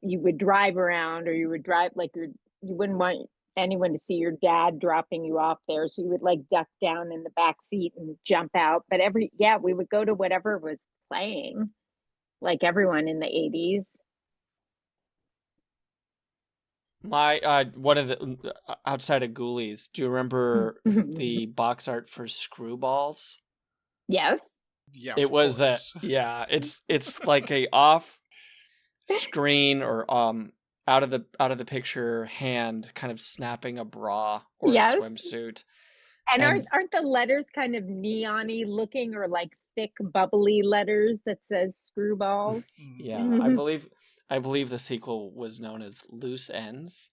you would drive around, or you would drive like you wouldn't want anyone to see your dad dropping you off there, so you would like duck down in the back seat and jump out. But yeah, we would go to whatever was playing, like everyone in the 80s. My one of the outside of Ghoulies. Do you remember the box art for Screwballs? Yes. yes, It of was course. yeah. It's like a off screen or out of the picture hand kind of snapping a bra or a Yes. swimsuit. And And aren't the letters kind of neon-y looking, or like thick, bubbly letters that says screwballs? yeah, I believe the sequel was known as Loose Ends.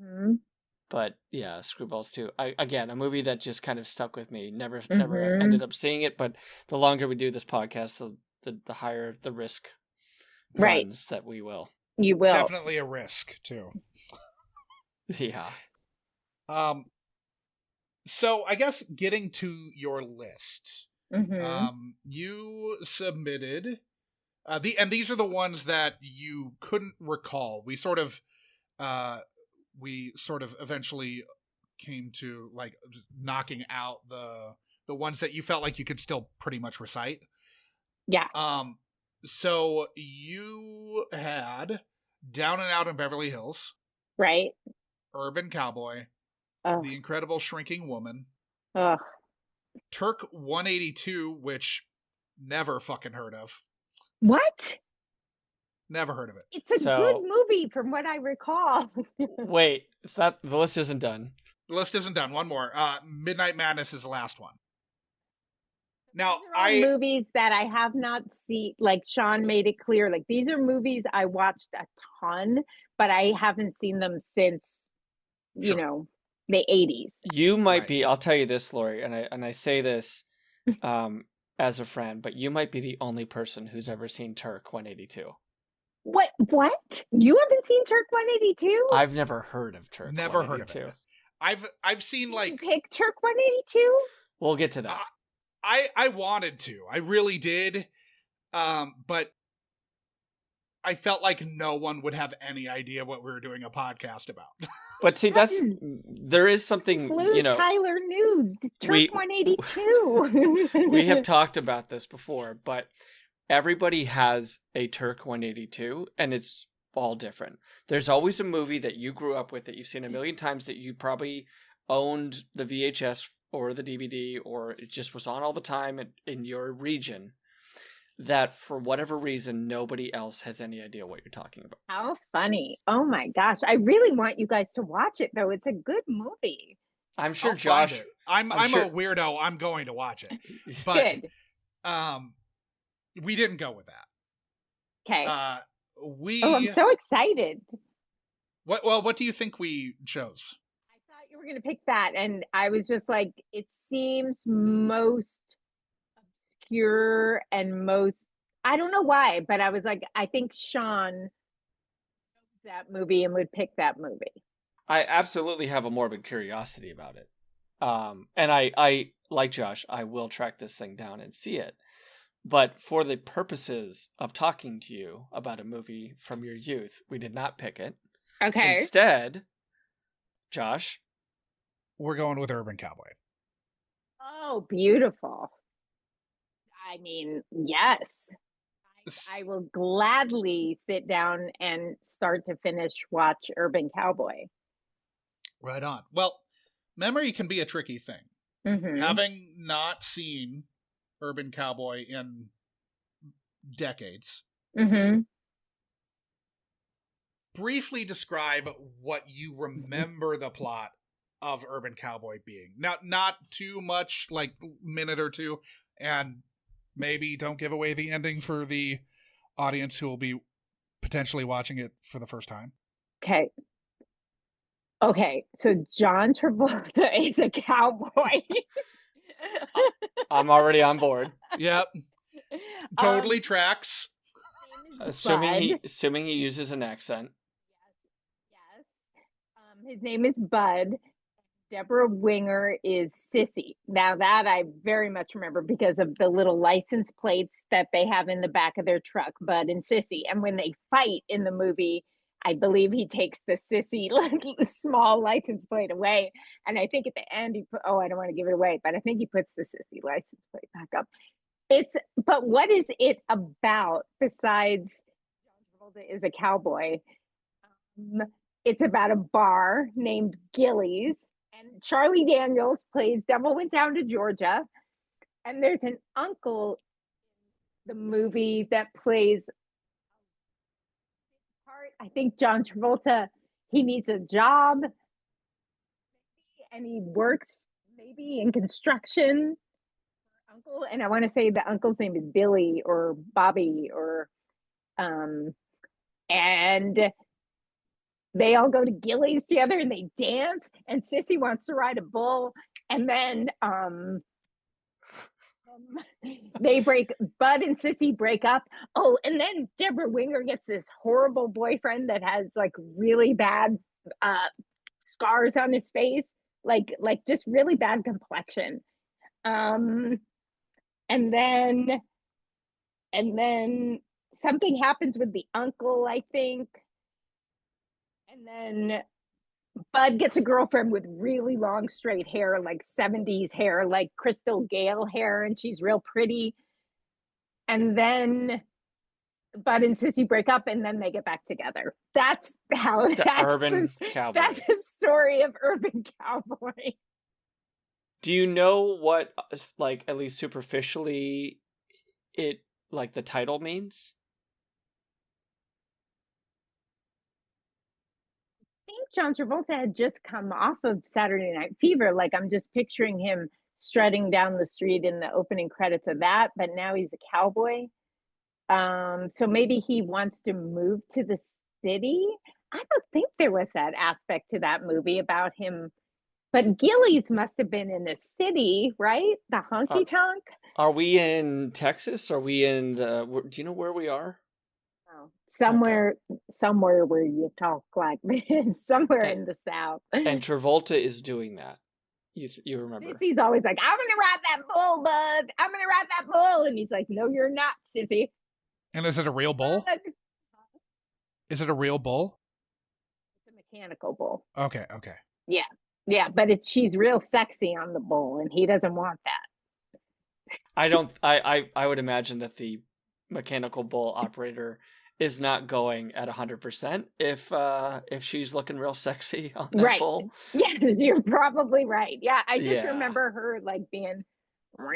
Mm-hmm. But yeah, Screwballs too. Again, a movie that just kind of stuck with me. Never Mm-hmm. ended up seeing it, but the longer we do this podcast, the higher the risk Right. runs that we will. You will. Definitely a risk too. Yeah. So I guess getting to your list, Mm-hmm. you submitted and these are the ones that you couldn't recall. We sort of eventually came to like knocking out the ones that you felt like you could still pretty much recite. Yeah. So you had Down and Out in Beverly Hills, Right. Urban Cowboy, Oh. The Incredible Shrinking Woman, Oh. Turk 182, which never fucking heard of. What? Never heard of it. It's a good movie from what I recall. Wait, it's not, the list isn't done. The list isn't done. One more. Midnight Madness is the last one. Now, these are all movies that I have not seen. Like Sean made it clear, like these are movies I watched a ton, but I haven't seen them since, Sure. The 80s. You might be, I'll tell you this, Lori, and I say this as a friend, but you might be the only person who's ever seen Turk 182. What? You haven't seen Turk 182? I've never heard of Turk. Never heard of it. I've seen like pick Turk 182. We'll get to that. I wanted to. I really did. But I felt like no one would have any idea what we were doing a podcast about. But see, there is something, Tyler Nudes, Turk 182. We have talked about this before, but everybody has a Turk 182, and it's all different. There's always a movie that you grew up with that you've seen a million times, that you probably owned the VHS or the DVD, or it just was on all the time in your region, that for whatever reason, nobody else has any idea what you're talking about. How funny. Oh my gosh. I really want you guys to watch it, though. It's a good movie. I'm sure I'll Josh... I'm sure... a weirdo. I'm going to watch it. But, good. We didn't go with that. Okay. I'm so excited. What do you think we chose? I thought you were going to pick that, and I was just like, it seems most obscure and most, I don't know why, but I was like, I think Sean knows that movie and would pick that movie. I absolutely have a morbid curiosity about it. And I like Josh, I will track this thing down and see it. But for the purposes of talking to you about a movie from your youth, we did not pick it. Okay. Instead, Josh, we're going with Urban Cowboy. Oh, beautiful. I mean, yes. I will gladly sit down and start to finish watch Urban Cowboy. Right on. Well, memory can be a tricky thing. Mm-hmm. Having not seen Urban Cowboy in decades, Mm-hmm. briefly describe what you remember the plot of Urban Cowboy being. Not too much, like minute or two, and maybe don't give away the ending for the audience who will be potentially watching it for the first time. Okay, so John Travolta is a cowboy. I'm already on board. Yep. Totally tracks. Assuming he uses an accent. Yes. His name is Bud. Deborah Winger is Sissy. Now that I very much remember because of the little license plates that they have in the back of their truck, Bud and Sissy. And when they fight in the movie, I believe he takes the Sissy small license plate away. And I think at the end I don't want to give it away, but I think he puts the Sissy license plate back up. But what is it about besides John Travolta is a cowboy? It's about a bar named Gillies, and Charlie Daniels plays Devil Went Down to Georgia. And there's an uncle in the movie that plays part. I think John Travolta, he needs a job and he works maybe in construction. Uncle, and I want to say the uncle's name is Billy or Bobby or and they all go to Gillies together and they dance, and Sissy wants to ride a bull, and then Bud and Sissy break up. Oh, and then Deborah Winger gets this horrible boyfriend that has like really bad scars on his face, like just really bad complexion. And then something happens with the uncle, I think. And then Bud gets a girlfriend with really long straight hair, like 70s hair, like Crystal Gale hair, and she's real pretty. And then Bud and Sissy break up and then they get back together. That's Urban Cowboy. That's the story of Urban Cowboy. Do you know what, like, at least superficially, it, like, the title means? I think John Travolta had just come off of Saturday Night Fever. Like, I'm just picturing him strutting down the street in the opening credits of that, but now he's a cowboy. So maybe he wants to move to the city. I don't think there was that aspect to that movie about him. But Gillies must have been in the city, right? The honky tonk. Are we in Texas? Are we in do you know where we are? Oh, somewhere where you talk like this, somewhere in the South. And Travolta is doing that. You remember? Sissy's always like, I'm gonna ride that bull, Bud. I'm gonna ride that bull, and he's like, no, you're not, Sissy. And is it a real bull? Is it a real bull? It's a mechanical bull. Okay. Yeah, but she's real sexy on the bull, and he doesn't want that. I would imagine that the mechanical bull operator is not going at 100% if she's looking real sexy on that bull. Yeah, you're probably right. Yeah, I just remember her like being like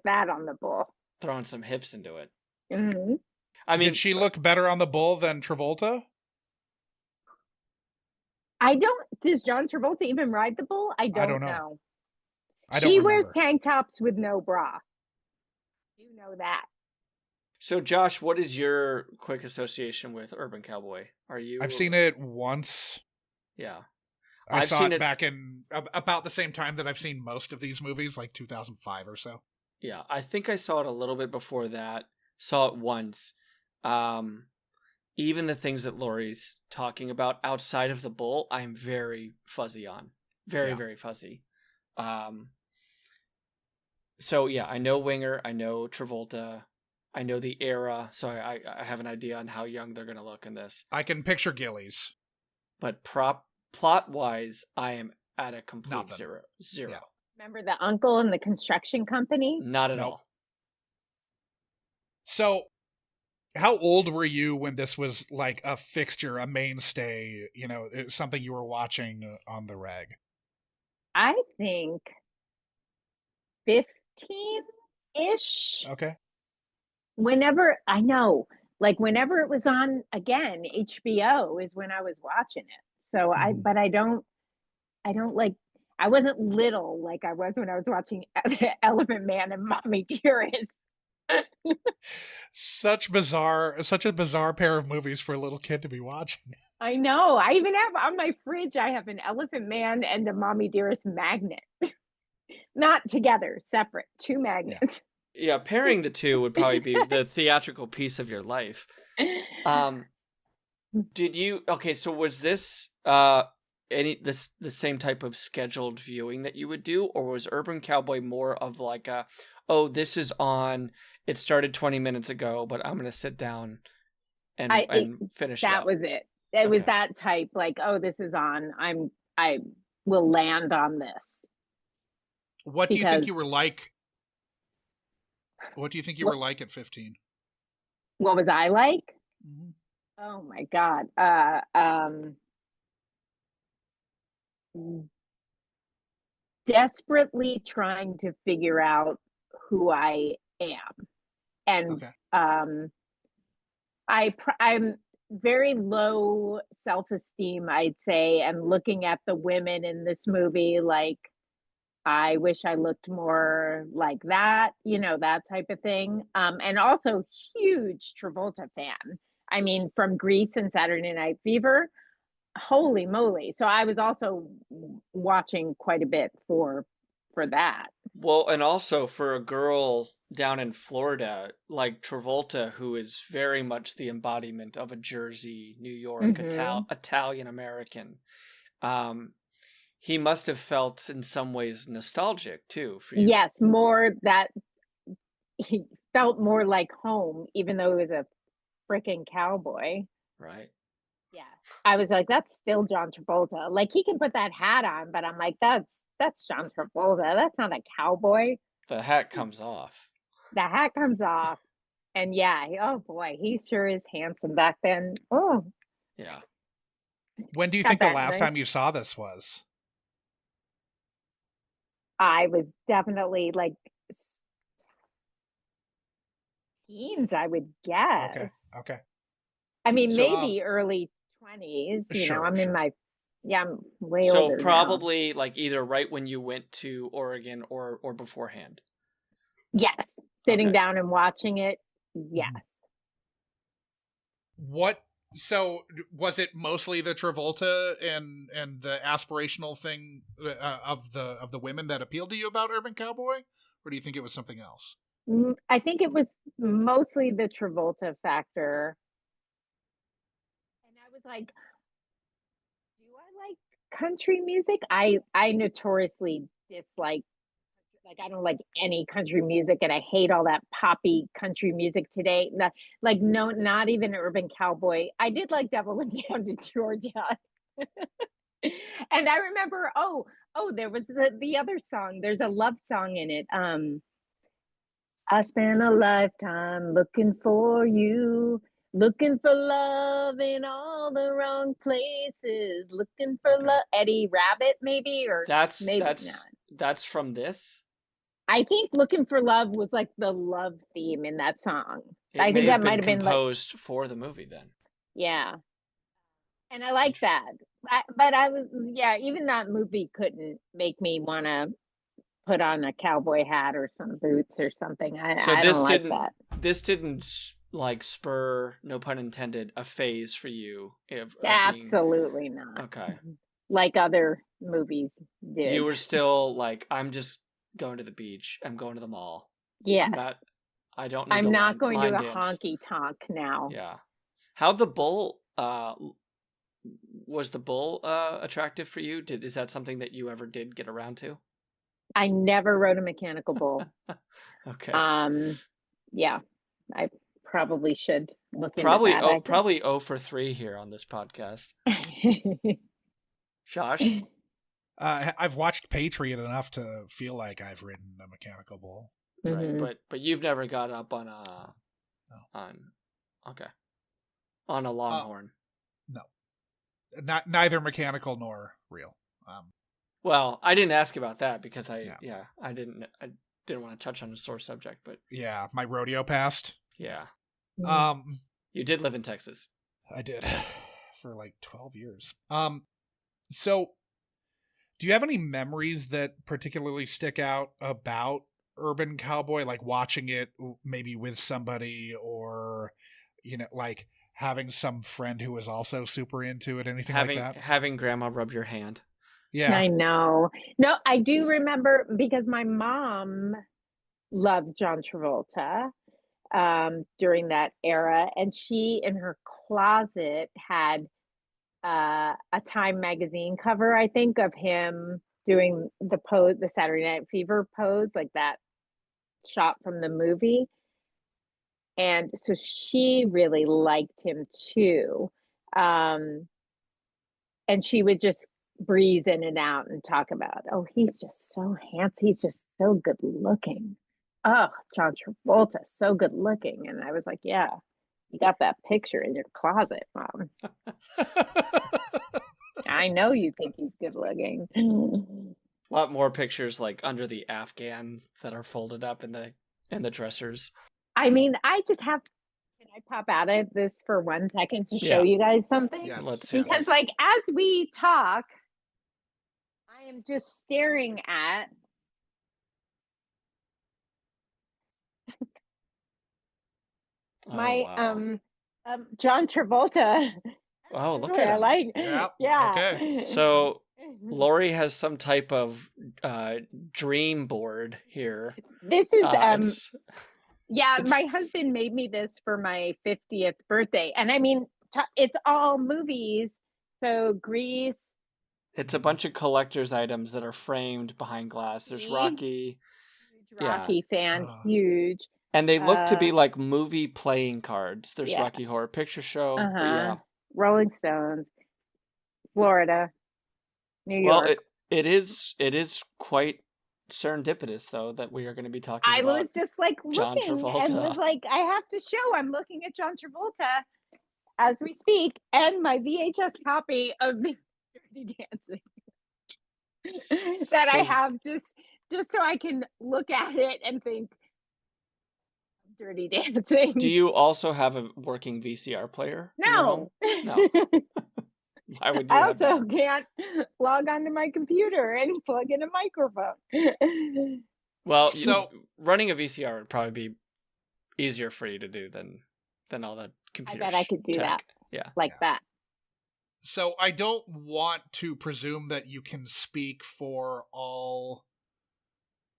that on the bull. Throwing some hips into it. Mm-hmm. I mean, did she look better on the bull than Travolta? Does John Travolta even ride the bull? I don't know. She wears tank tops with no bra. You know that. So Josh, what is your quick association with Urban Cowboy? I've seen it once. Yeah. I saw it back in about the same time that I've seen most of these movies, like 2005 or so. Yeah, I think I saw it a little bit before that. Saw it once. Even the things that Lori's talking about outside of the bull, I'm very fuzzy on. Very fuzzy. So yeah, I know Winger, I know Travolta, I know the era, so I have an idea on how young they're going to look in this. I can picture Gillies. But plot-wise, I am at a complete zero. Yeah. Remember the uncle in the construction company? Not at Nope. all. So, how old were you when this was like a fixture, a mainstay, something you were watching on the reg? I think 15-ish. Okay. Whenever I know, like whenever it was on again, HBO is when I was watching it. So Mhm. I don't like, I wasn't little like I was when I was watching Elephant Man and Mommy Dearest. Such a bizarre pair of movies for a little kid to be watching. I know. I even have on my fridge, I have an Elephant Man and a Mommy Dearest magnet. Not together, separate, two Yeah. magnets. Yeah, pairing the two would probably be the theatrical piece of your life. Did you okay, so was this the same type of scheduled viewing that you would do, or was Urban Cowboy more of like a, oh, this is on, it started 20 minutes ago, but I'm gonna sit down and finish it That out? was it. It was Okay. that type, like, oh, this is on. I will land on this What do you think because you were like? What do you think you were what like at 15? what was I like? Mm-hmm. Oh my God. Desperately trying to figure out who I am. And Okay. I'm very low self-esteem, I'd say, and looking at the women in this movie, like I wish I looked more like that, that type of thing. And also huge Travolta fan. I mean, from Grease and Saturday Night Fever, holy moly. So I was also watching quite a bit for that. Well, and also for a girl down in Florida, like Travolta, who is very much the embodiment of a Jersey, New York, Hmm. Italian American, um, he must have felt in some ways nostalgic too for you, Yes, more that he felt more like home, even though he was a freaking cowboy. right? Yeah. I was like, that's still John Travolta. Like he can put that hat on, but I'm like, that's John Travolta. That's not a cowboy. The hat comes off. The hat comes off. And yeah, oh boy, he sure is handsome back then. Oh, Yeah. When do you got think the that last nice. time you saw this was? I was definitely like teens, I would Okay. guess. Okay. I mean, So, maybe early 20s. sure, I'm in sure. my, yeah, I'm way So older now. probably like either right when you went to Oregon or beforehand. Yes. Sitting Okay. down and watching it. Yes. Mhm. What? So, was it mostly the Travolta and the aspirational thing of the women that appealed to you about Urban Cowboy, or do you think it was something else? I think it was mostly the Travolta factor. And I was like, do I like country music? I notoriously dislike, like I don't like any country music and I hate all that poppy country music today. Like no, not even Urban Cowboy. I did like Devil Went Down to Georgia. And I remember, there was the other song. There's a love song in it. I spent a lifetime looking for you, looking for love in all the wrong places, looking for Okay. love. Eddie Rabbit, maybe, or That's maybe not. that's that's from this. I think looking for love was like the love theme in that song. It I may think have that might been have been like, composed for the movie then. yeah. And I like Interesting. that. But I was, yeah, even that movie couldn't make me want to put on a cowboy hat or some boots or something. So I don't like that. this didn't like spur, no pun intended, a phase for you of being Absolutely not. okay. Like other movies You did. were still like, I'm just going to the beach. I'm going to the mall. I'm Yes. not. I don't need to I'm not going to line a dance. honky tonk now. Yeah. How the bull? Was the bull attractive for you? Is that something that you ever did get around to? I never rode a mechanical bull. Okay. Um, yeah, I probably should look into that, I guess. Probably 0 for 3 here on this podcast. Josh? I've watched Patriot enough to feel like I've ridden a mechanical bull. Mhm. Right, but you've never got up on a No. on a longhorn. No, neither mechanical nor real. Well, I didn't ask about that because I didn't want to touch on a sore subject, but yeah, my rodeo past. yeah, You did live in Texas. I did for like 12 years. So do you have any memories that particularly stick out about Urban Cowboy, like watching it maybe with somebody, or like having some friend who was also super into it, anything like that? Having grandma rub your hand. Yeah. I know. No, I do remember because my mom loved John Travolta during that era, and she in her closet had a Time magazine cover, I think, of him doing the pose, the Saturday Night Fever pose, like that shot from the movie. And so she really liked him too. Um, and she would just breeze in and out and talk about, oh, he's just so handsome. He's just so good looking. Oh, John Travolta, so good looking. And I was like, yeah, you got that picture in your closet, Mom. I know you think he's good looking. A lot more pictures like under the Afghan that are folded up in the dressers. I mean, I just have. Can I pop out of this for 1 second to show you guys something? Yes. Because, like, as we talk, I am just staring at my John Travolta. Oh, look at him. I like. Yeah. Okay. So Lori has some type of dream board here. This is yeah, my husband made me this for my 50th birthday. And I mean, it's all movies. So Grease. It's a bunch of collector's items that are framed behind glass. There's Rocky. Huge Rocky fan, huge. And they look to be like movie playing cards. There's Rocky Horror Picture Show. But yeah. Rolling Stones, Florida, New York. Well, it is quite serendipitous, though, that we are going to be talking about. I was just like John looking Travolta. and was like, I have to show. I'm looking at John Travolta as we speak, and my VHS copy of the Dirty Dancing that I have just so I can look at it and think Dirty Dancing. Do you also have a working VCR player? No. No. Why would you? I also can't log onto my computer and plug in a microphone. Well, so running a VCR would probably be easier for you to do than all that computer. I bet I could do that. Yeah, that. So I don't want to presume that you can speak for all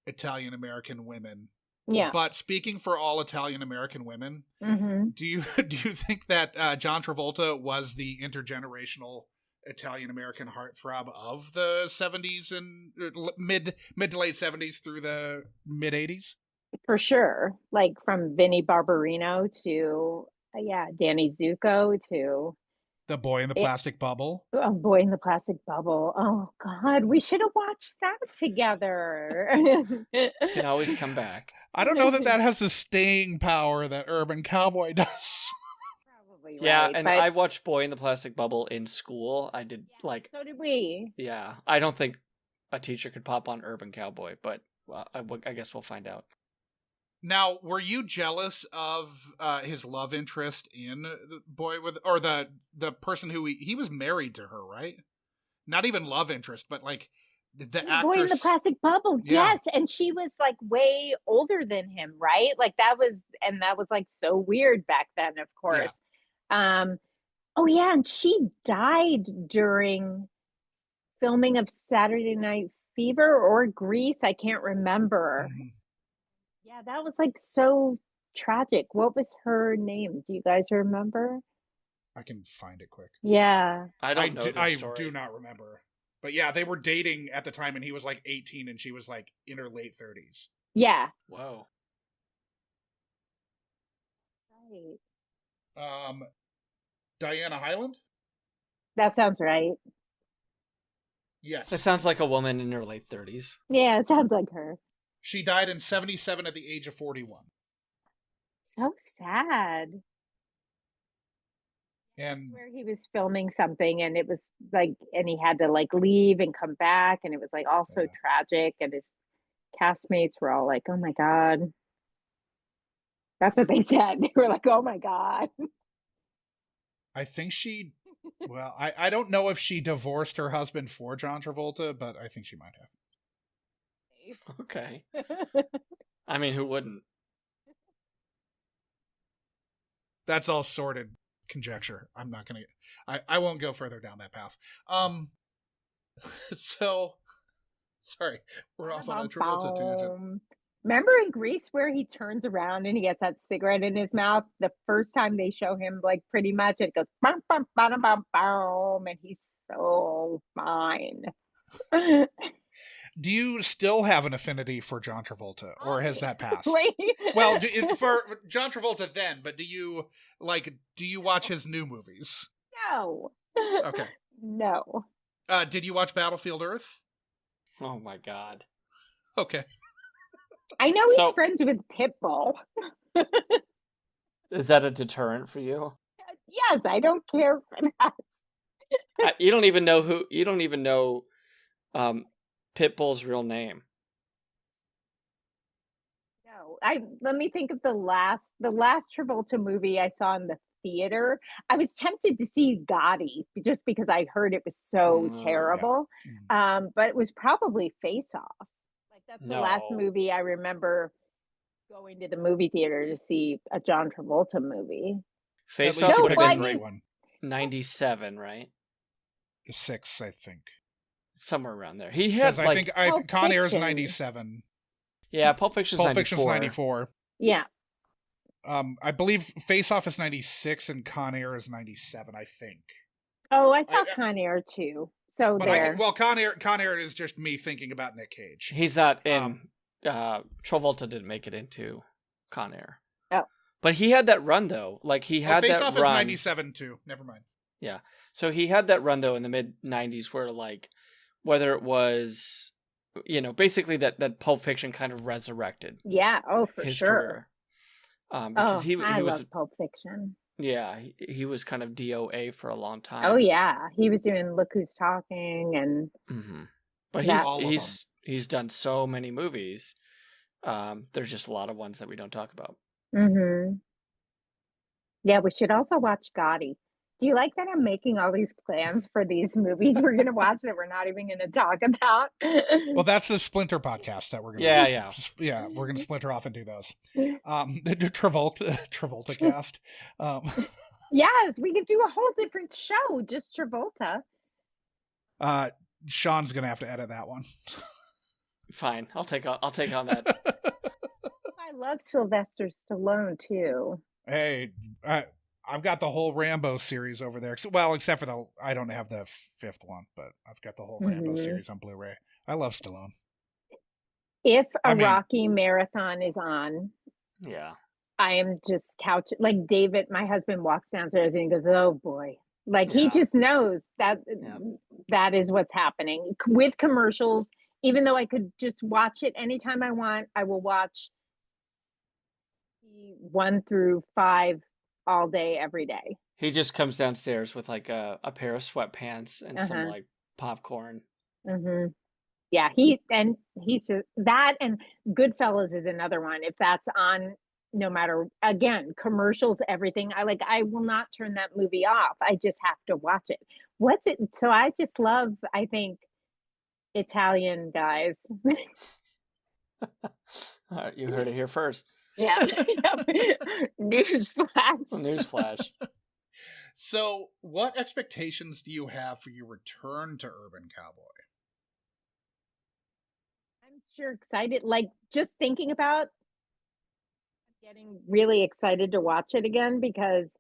Italian American women. Yeah. But speaking for all Italian American women, do you think that John Travolta was the intergenerational Italian American heartthrob of the 70s and mid to late 70s through the mid 80s? For sure. Like from Vinnie Barbarino to Danny Zuko to The Boy in the Plastic Bubble. Oh, Boy in the Plastic Bubble. Oh God, we should have watched that together. You can always come back. I don't know that has the staying power that Urban Cowboy does. Probably yeah, right, and but I watched Boy in the Plastic Bubble in school. I did so did we. Yeah, I don't think a teacher could pop on Urban Cowboy, but I guess we'll find out. Now, were you jealous of his love interest in Boy with, or the person who he was married to her, right? Not even love interest, but like the actress. Boy in the Plastic Bubble, yes, and she was like way older than him, right? Like that was like so weird back then, of course. Yeah. Oh yeah, and she died during filming of Saturday Night Fever or Grease. I can't remember. Mm-hmm. Yeah, that was like so tragic. What was her name? Do you guys remember? I can find it quick. Yeah. I don't know the story. I do not remember. But yeah, they were dating at the time and he was like 18 and she was like in her late 30s. Yeah. Whoa. Right. Diana Hyland? That sounds right. Yes. That sounds like a woman in her late 30s. Yeah, it sounds like her. She died in 77 at the age of 41. So sad. And Where he was filming something and it was like, and he had to like leave and come back, and it was like all so Yeah. tragic, and his castmates were all like, oh my God. That's what they said. They were like, oh my God. I think well, I don't know if she divorced her husband for John Travolta, but I think she might have. Okay. I mean, who wouldn't? That's all sorted conjecture. I'm not going to, I won't go further down that path. So, sorry, we're off on a Travolta tangent. Remember in Greece where he turns around and he gets that cigarette in his mouth? The first time they show him, like, pretty much it goes bum bum bum bum bum, and he's so fine. Do you still have an affinity for John Travolta, or has that passed? Wait. Well, for John Travolta then, but do you watch his new movies? No. Okay. No. Did you watch Battlefield Earth? Oh my God. Okay. I know he's friends with Pitbull. Is that a deterrent for you? Yes, I don't care for that. You don't even know Pitbull's real name. No, let me think of the last Travolta movie I saw in the theater. I was tempted to see Gotti just because I heard it was so terrible. Yeah. But it was probably Face Off. Like that's the last No. movie I remember going to the movie theater to see a John Travolta movie. Face Off Off would would have have been a been great one. 97, right? 6, I think. Somewhere around there. He had I think Pulp Con Air's Fiction. 97. Yeah, Pulp Fiction's 94. Yeah. I believe Face Off is 96 and Con Air is 97, I think. Oh, I saw Con Air too. So but there. Con Air is just me thinking about Nick Cage. He's not in. Travolta didn't make it into Con Air. Oh. But he had that run though. Like he had Face that Off run. is 97 too. Never mind. Yeah. So he had that run though in the mid 90s where like whether it was basically that Pulp Fiction kind of resurrected. Yeah, oh for his sure. Career. Because he I was love Pulp Fiction. Yeah, he was kind of DOA for a long time. Oh yeah, he was doing Look Who's Talking and. Mm-hmm. But he's done so many movies. There's just a lot of ones that we don't talk about. Mm-hmm. Yeah, we should also watch Gotti. Do you like that I'm making all these plans for these movies we're going to watch that we're not even going to talk about? Well, that's the Splinter podcast that we're going to Yeah, we're going to splinter off and do those. The Travolta cast. Yes, we could do a whole different show, just Travolta. Sean's going to have to edit that one. Fine, I'll take on that. I love Sylvester Stallone too. Hey, I've got the whole Rambo series over there. Well, except for I don't have the 5th one, but I've got the whole Rambo series on Blu-ray. I love Stallone. If Rocky marathon is on, yeah, I am just like David, my husband walks downstairs and he goes, "Oh boy." Like he just knows that that is what's happening with commercials. Even though I could just watch it anytime I want, I will watch 1 through 5 all day, every day. He just comes downstairs with like a pair of sweatpants and some like popcorn. Mm-hmm. Yeah, he's just, that, and Goodfellas is another one. If that's on, no matter, again, commercials, everything, I will not turn that movie off. I just have to watch it. What's it? So I just love, I think, Italian guys. All right, you heard it here first. Yeah. Newsflash. Newsflash. So, what expectations do you have for your return to Urban Cowboy? I'm sure excited. Like, just thinking about getting really excited to watch it again because,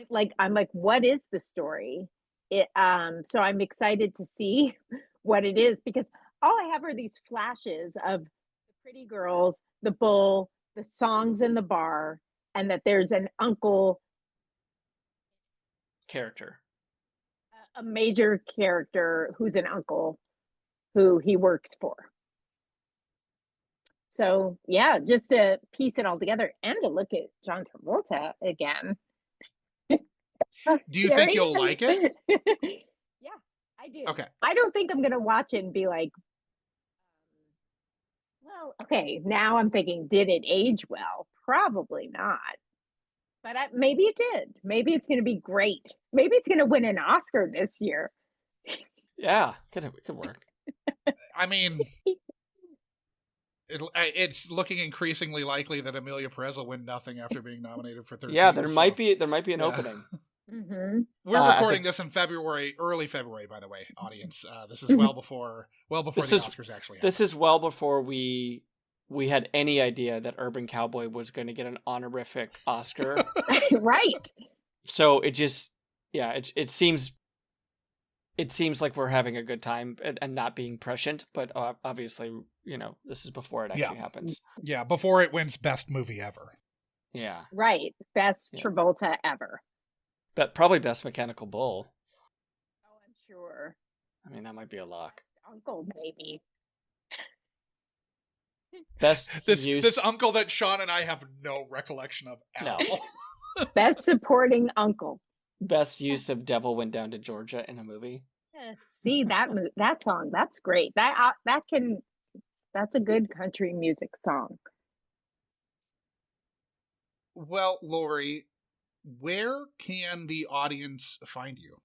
like, I'm like, what is the story? So I'm excited to see what it is because all I have are these flashes of the pretty girls, the bull, the songs in the bar, and that there's an uncle character. a major character who's an uncle who he works for. So yeah, just to piece it all together and to look at John Travolta again. Do you There think he you'll is. like it? Yeah, I do. Okay. I don't think I'm gonna watch it and be like, well, okay, now I'm thinking, did it age well? Probably not. But maybe it did. Maybe it's going to be great. Maybe it's going to win an Oscar this year. Yeah, it could work. I mean, it's looking increasingly likely that Emilia Perez will win nothing after being nominated for 13. Yeah, there might be an opening. Mm-hmm. We're recording this in February, early February, by the way, audience. This is well before the Oscars actually happen. This is well before we had any idea that Urban Cowboy was going to get an honorific Oscar. Right. So it just, it seems like we're having a good time and not being prescient, but obviously, this is before it actually happens. Yeah, before it wins Best Movie Ever. Yeah. Right. Best Travolta ever. But probably Best Mechanical Bull. Oh, I'm sure. I mean, that might be a lock. Uncle, maybe. Best this uncle that Sean and I have no recollection of at all. Best supporting uncle. Best use of Devil Went Down to Georgia in a movie. See that song? That's great. That's a good country music song. Well, Lori, where can the audience find you?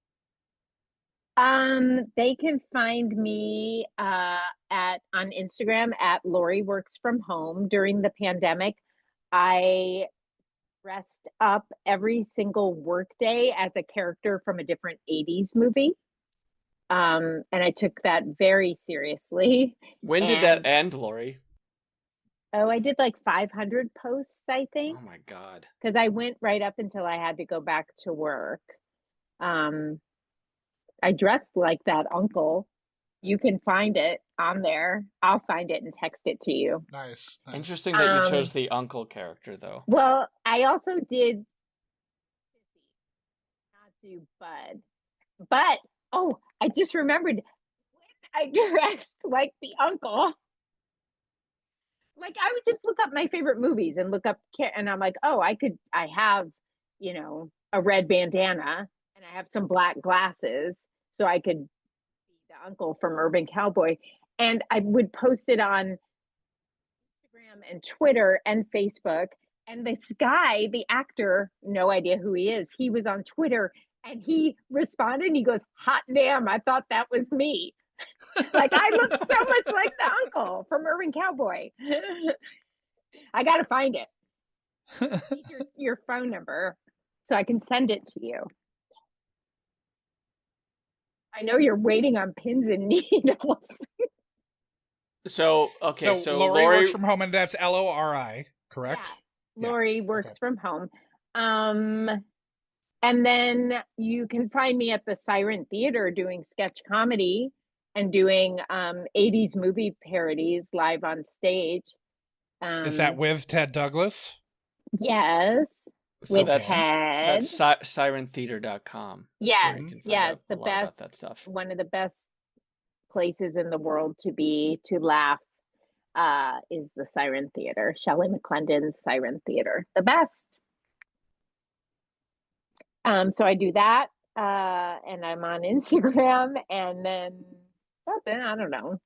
They can find me on Instagram at Lori Works From Home. During the pandemic, I dressed up every single workday as a character from a different 80s movie. And I took that very seriously. When did that end, Lori? Oh, I did like 500 posts, I think. Oh my God. Because I went right up until I had to go back to work. I dressed like that uncle. You can find it on there. I'll find it and text it to you. Nice. Interesting that you chose the uncle character, though. Well, I also did not do Bud. But, I just remembered when I dressed like the uncle. Like, I would just look up my favorite movies and look up, and I'm like, I have, a red bandana and I have some black glasses. So I could be the uncle from Urban Cowboy. And I would post it on Instagram and Twitter and Facebook. And this guy, the actor, no idea who he is, he was on Twitter and he responded and he goes, hot damn, I thought that was me. Like, I look so much like the uncle from Urban Cowboy. I got to find it. Need your phone number so I can send it to you. I know you're waiting on pins and needles. So Lori Works From Home, and that's Lori, correct? Yeah. Lori Works From Home. And then you can find me at the Siren Theater doing sketch comedy and doing 80s movie parodies live on stage. Is that with Ted Douglas? Yes. So with Ted. That's sirentheater.com. Yes, the best, that stuff. One of the best places in the world to laugh is the Siren Theater. Shelley McClendon's Siren Theater. The best. So I do that, and I'm on Instagram, and then I don't know.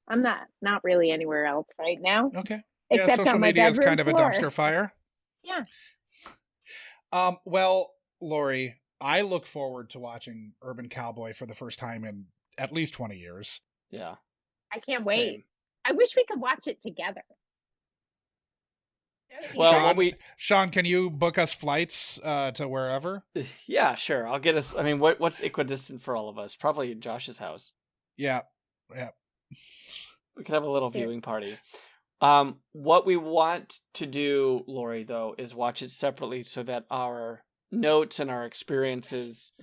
I'm not really anywhere else right now. Okay. Except social on my media is kind of floor. a dumpster fire. Yeah. Well, Lori, I look forward to watching Urban Cowboy for the first time in at least 20 years. Yeah. I can't wait. Same. I wish we could watch it together. Well, Sean, can you book us flights to wherever? Yeah, sure. I'll get us. I mean, what's equidistant for all of us? Probably Josh's house. Yeah. We could have a little viewing party. What we want to do, Lori, though, is watch it separately so that our notes and our experiences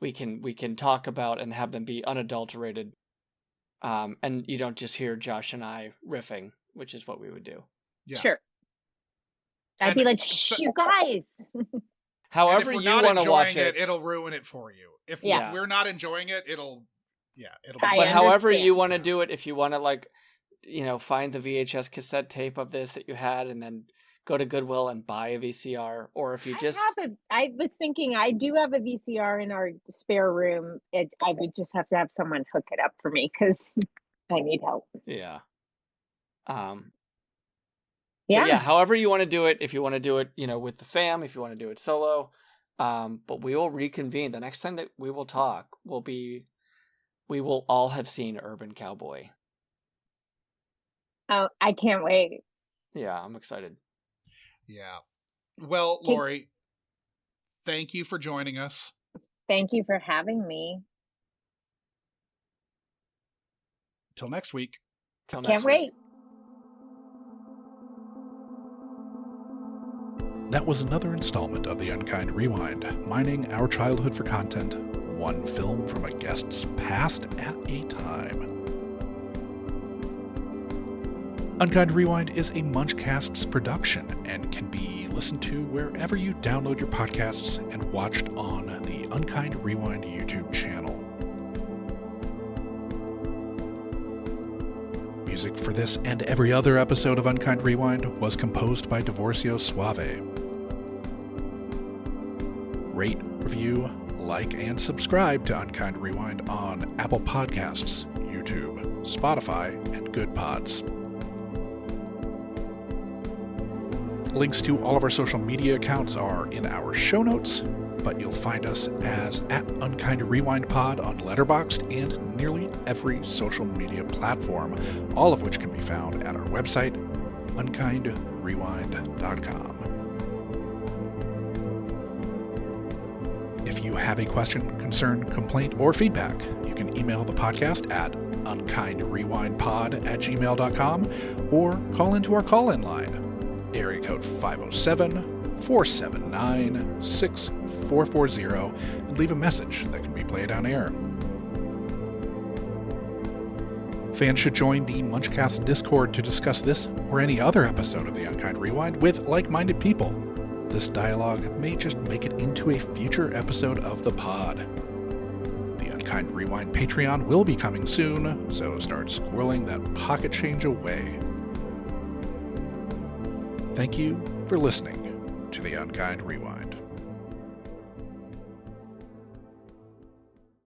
we can talk about and have them be unadulterated. And you don't just hear Josh and I riffing, which is what we would do. Yeah. Sure. I'd be like, shh, you guys. However you want to watch it, it'll ruin it for you. If we're not enjoying it, it'll be. But however you want to do it, if you want to find the VHS cassette tape of this that you had, and then go to Goodwill and buy a VCR, or if you I was thinking I do have a VCR in our spare room. I would just have to have someone hook it up for me because I need help. Yeah. Yeah. However you want to do it, if you want to do it, with the fam, if you want to do it solo, but we will reconvene. The next time that we will talk we will all have seen Urban Cowboy. Oh, I can't wait. Yeah, I'm excited. Yeah. Well, Lori, thank you for joining us. Thank you for having me. Till next week. Can't wait. That was another installment of the Unkind Rewind, mining our childhood for content, one film from a guest's past at a time. Unkind Rewind is a Munchcasts production and can be listened to wherever you download your podcasts and watched on the Unkind Rewind YouTube channel. Music for this and every other episode of Unkind Rewind was composed by Divorcio Suave. Rate, review, like, and subscribe to Unkind Rewind on Apple Podcasts, YouTube, Spotify, and Good Pods. Links to all of our social media accounts are in our show notes, but you'll find us as @UnkindRewindPod on Letterboxd and nearly every social media platform, all of which can be found at our website, unkindrewind.com. If you have a question, concern, complaint, or feedback, you can email the podcast at unkindrewindpod@gmail.com or call into our call-in line, area code 507-479-6440, and leave a message that can be played on air. Fans should join the Munchcast Discord to discuss this or any other episode of the Unkind Rewind with like-minded people. This dialogue may just make it into a future episode of the pod. The Unkind Rewind Patreon will be coming soon, so start squirreling that pocket change away. Thank you for listening to the Unkind Rewind.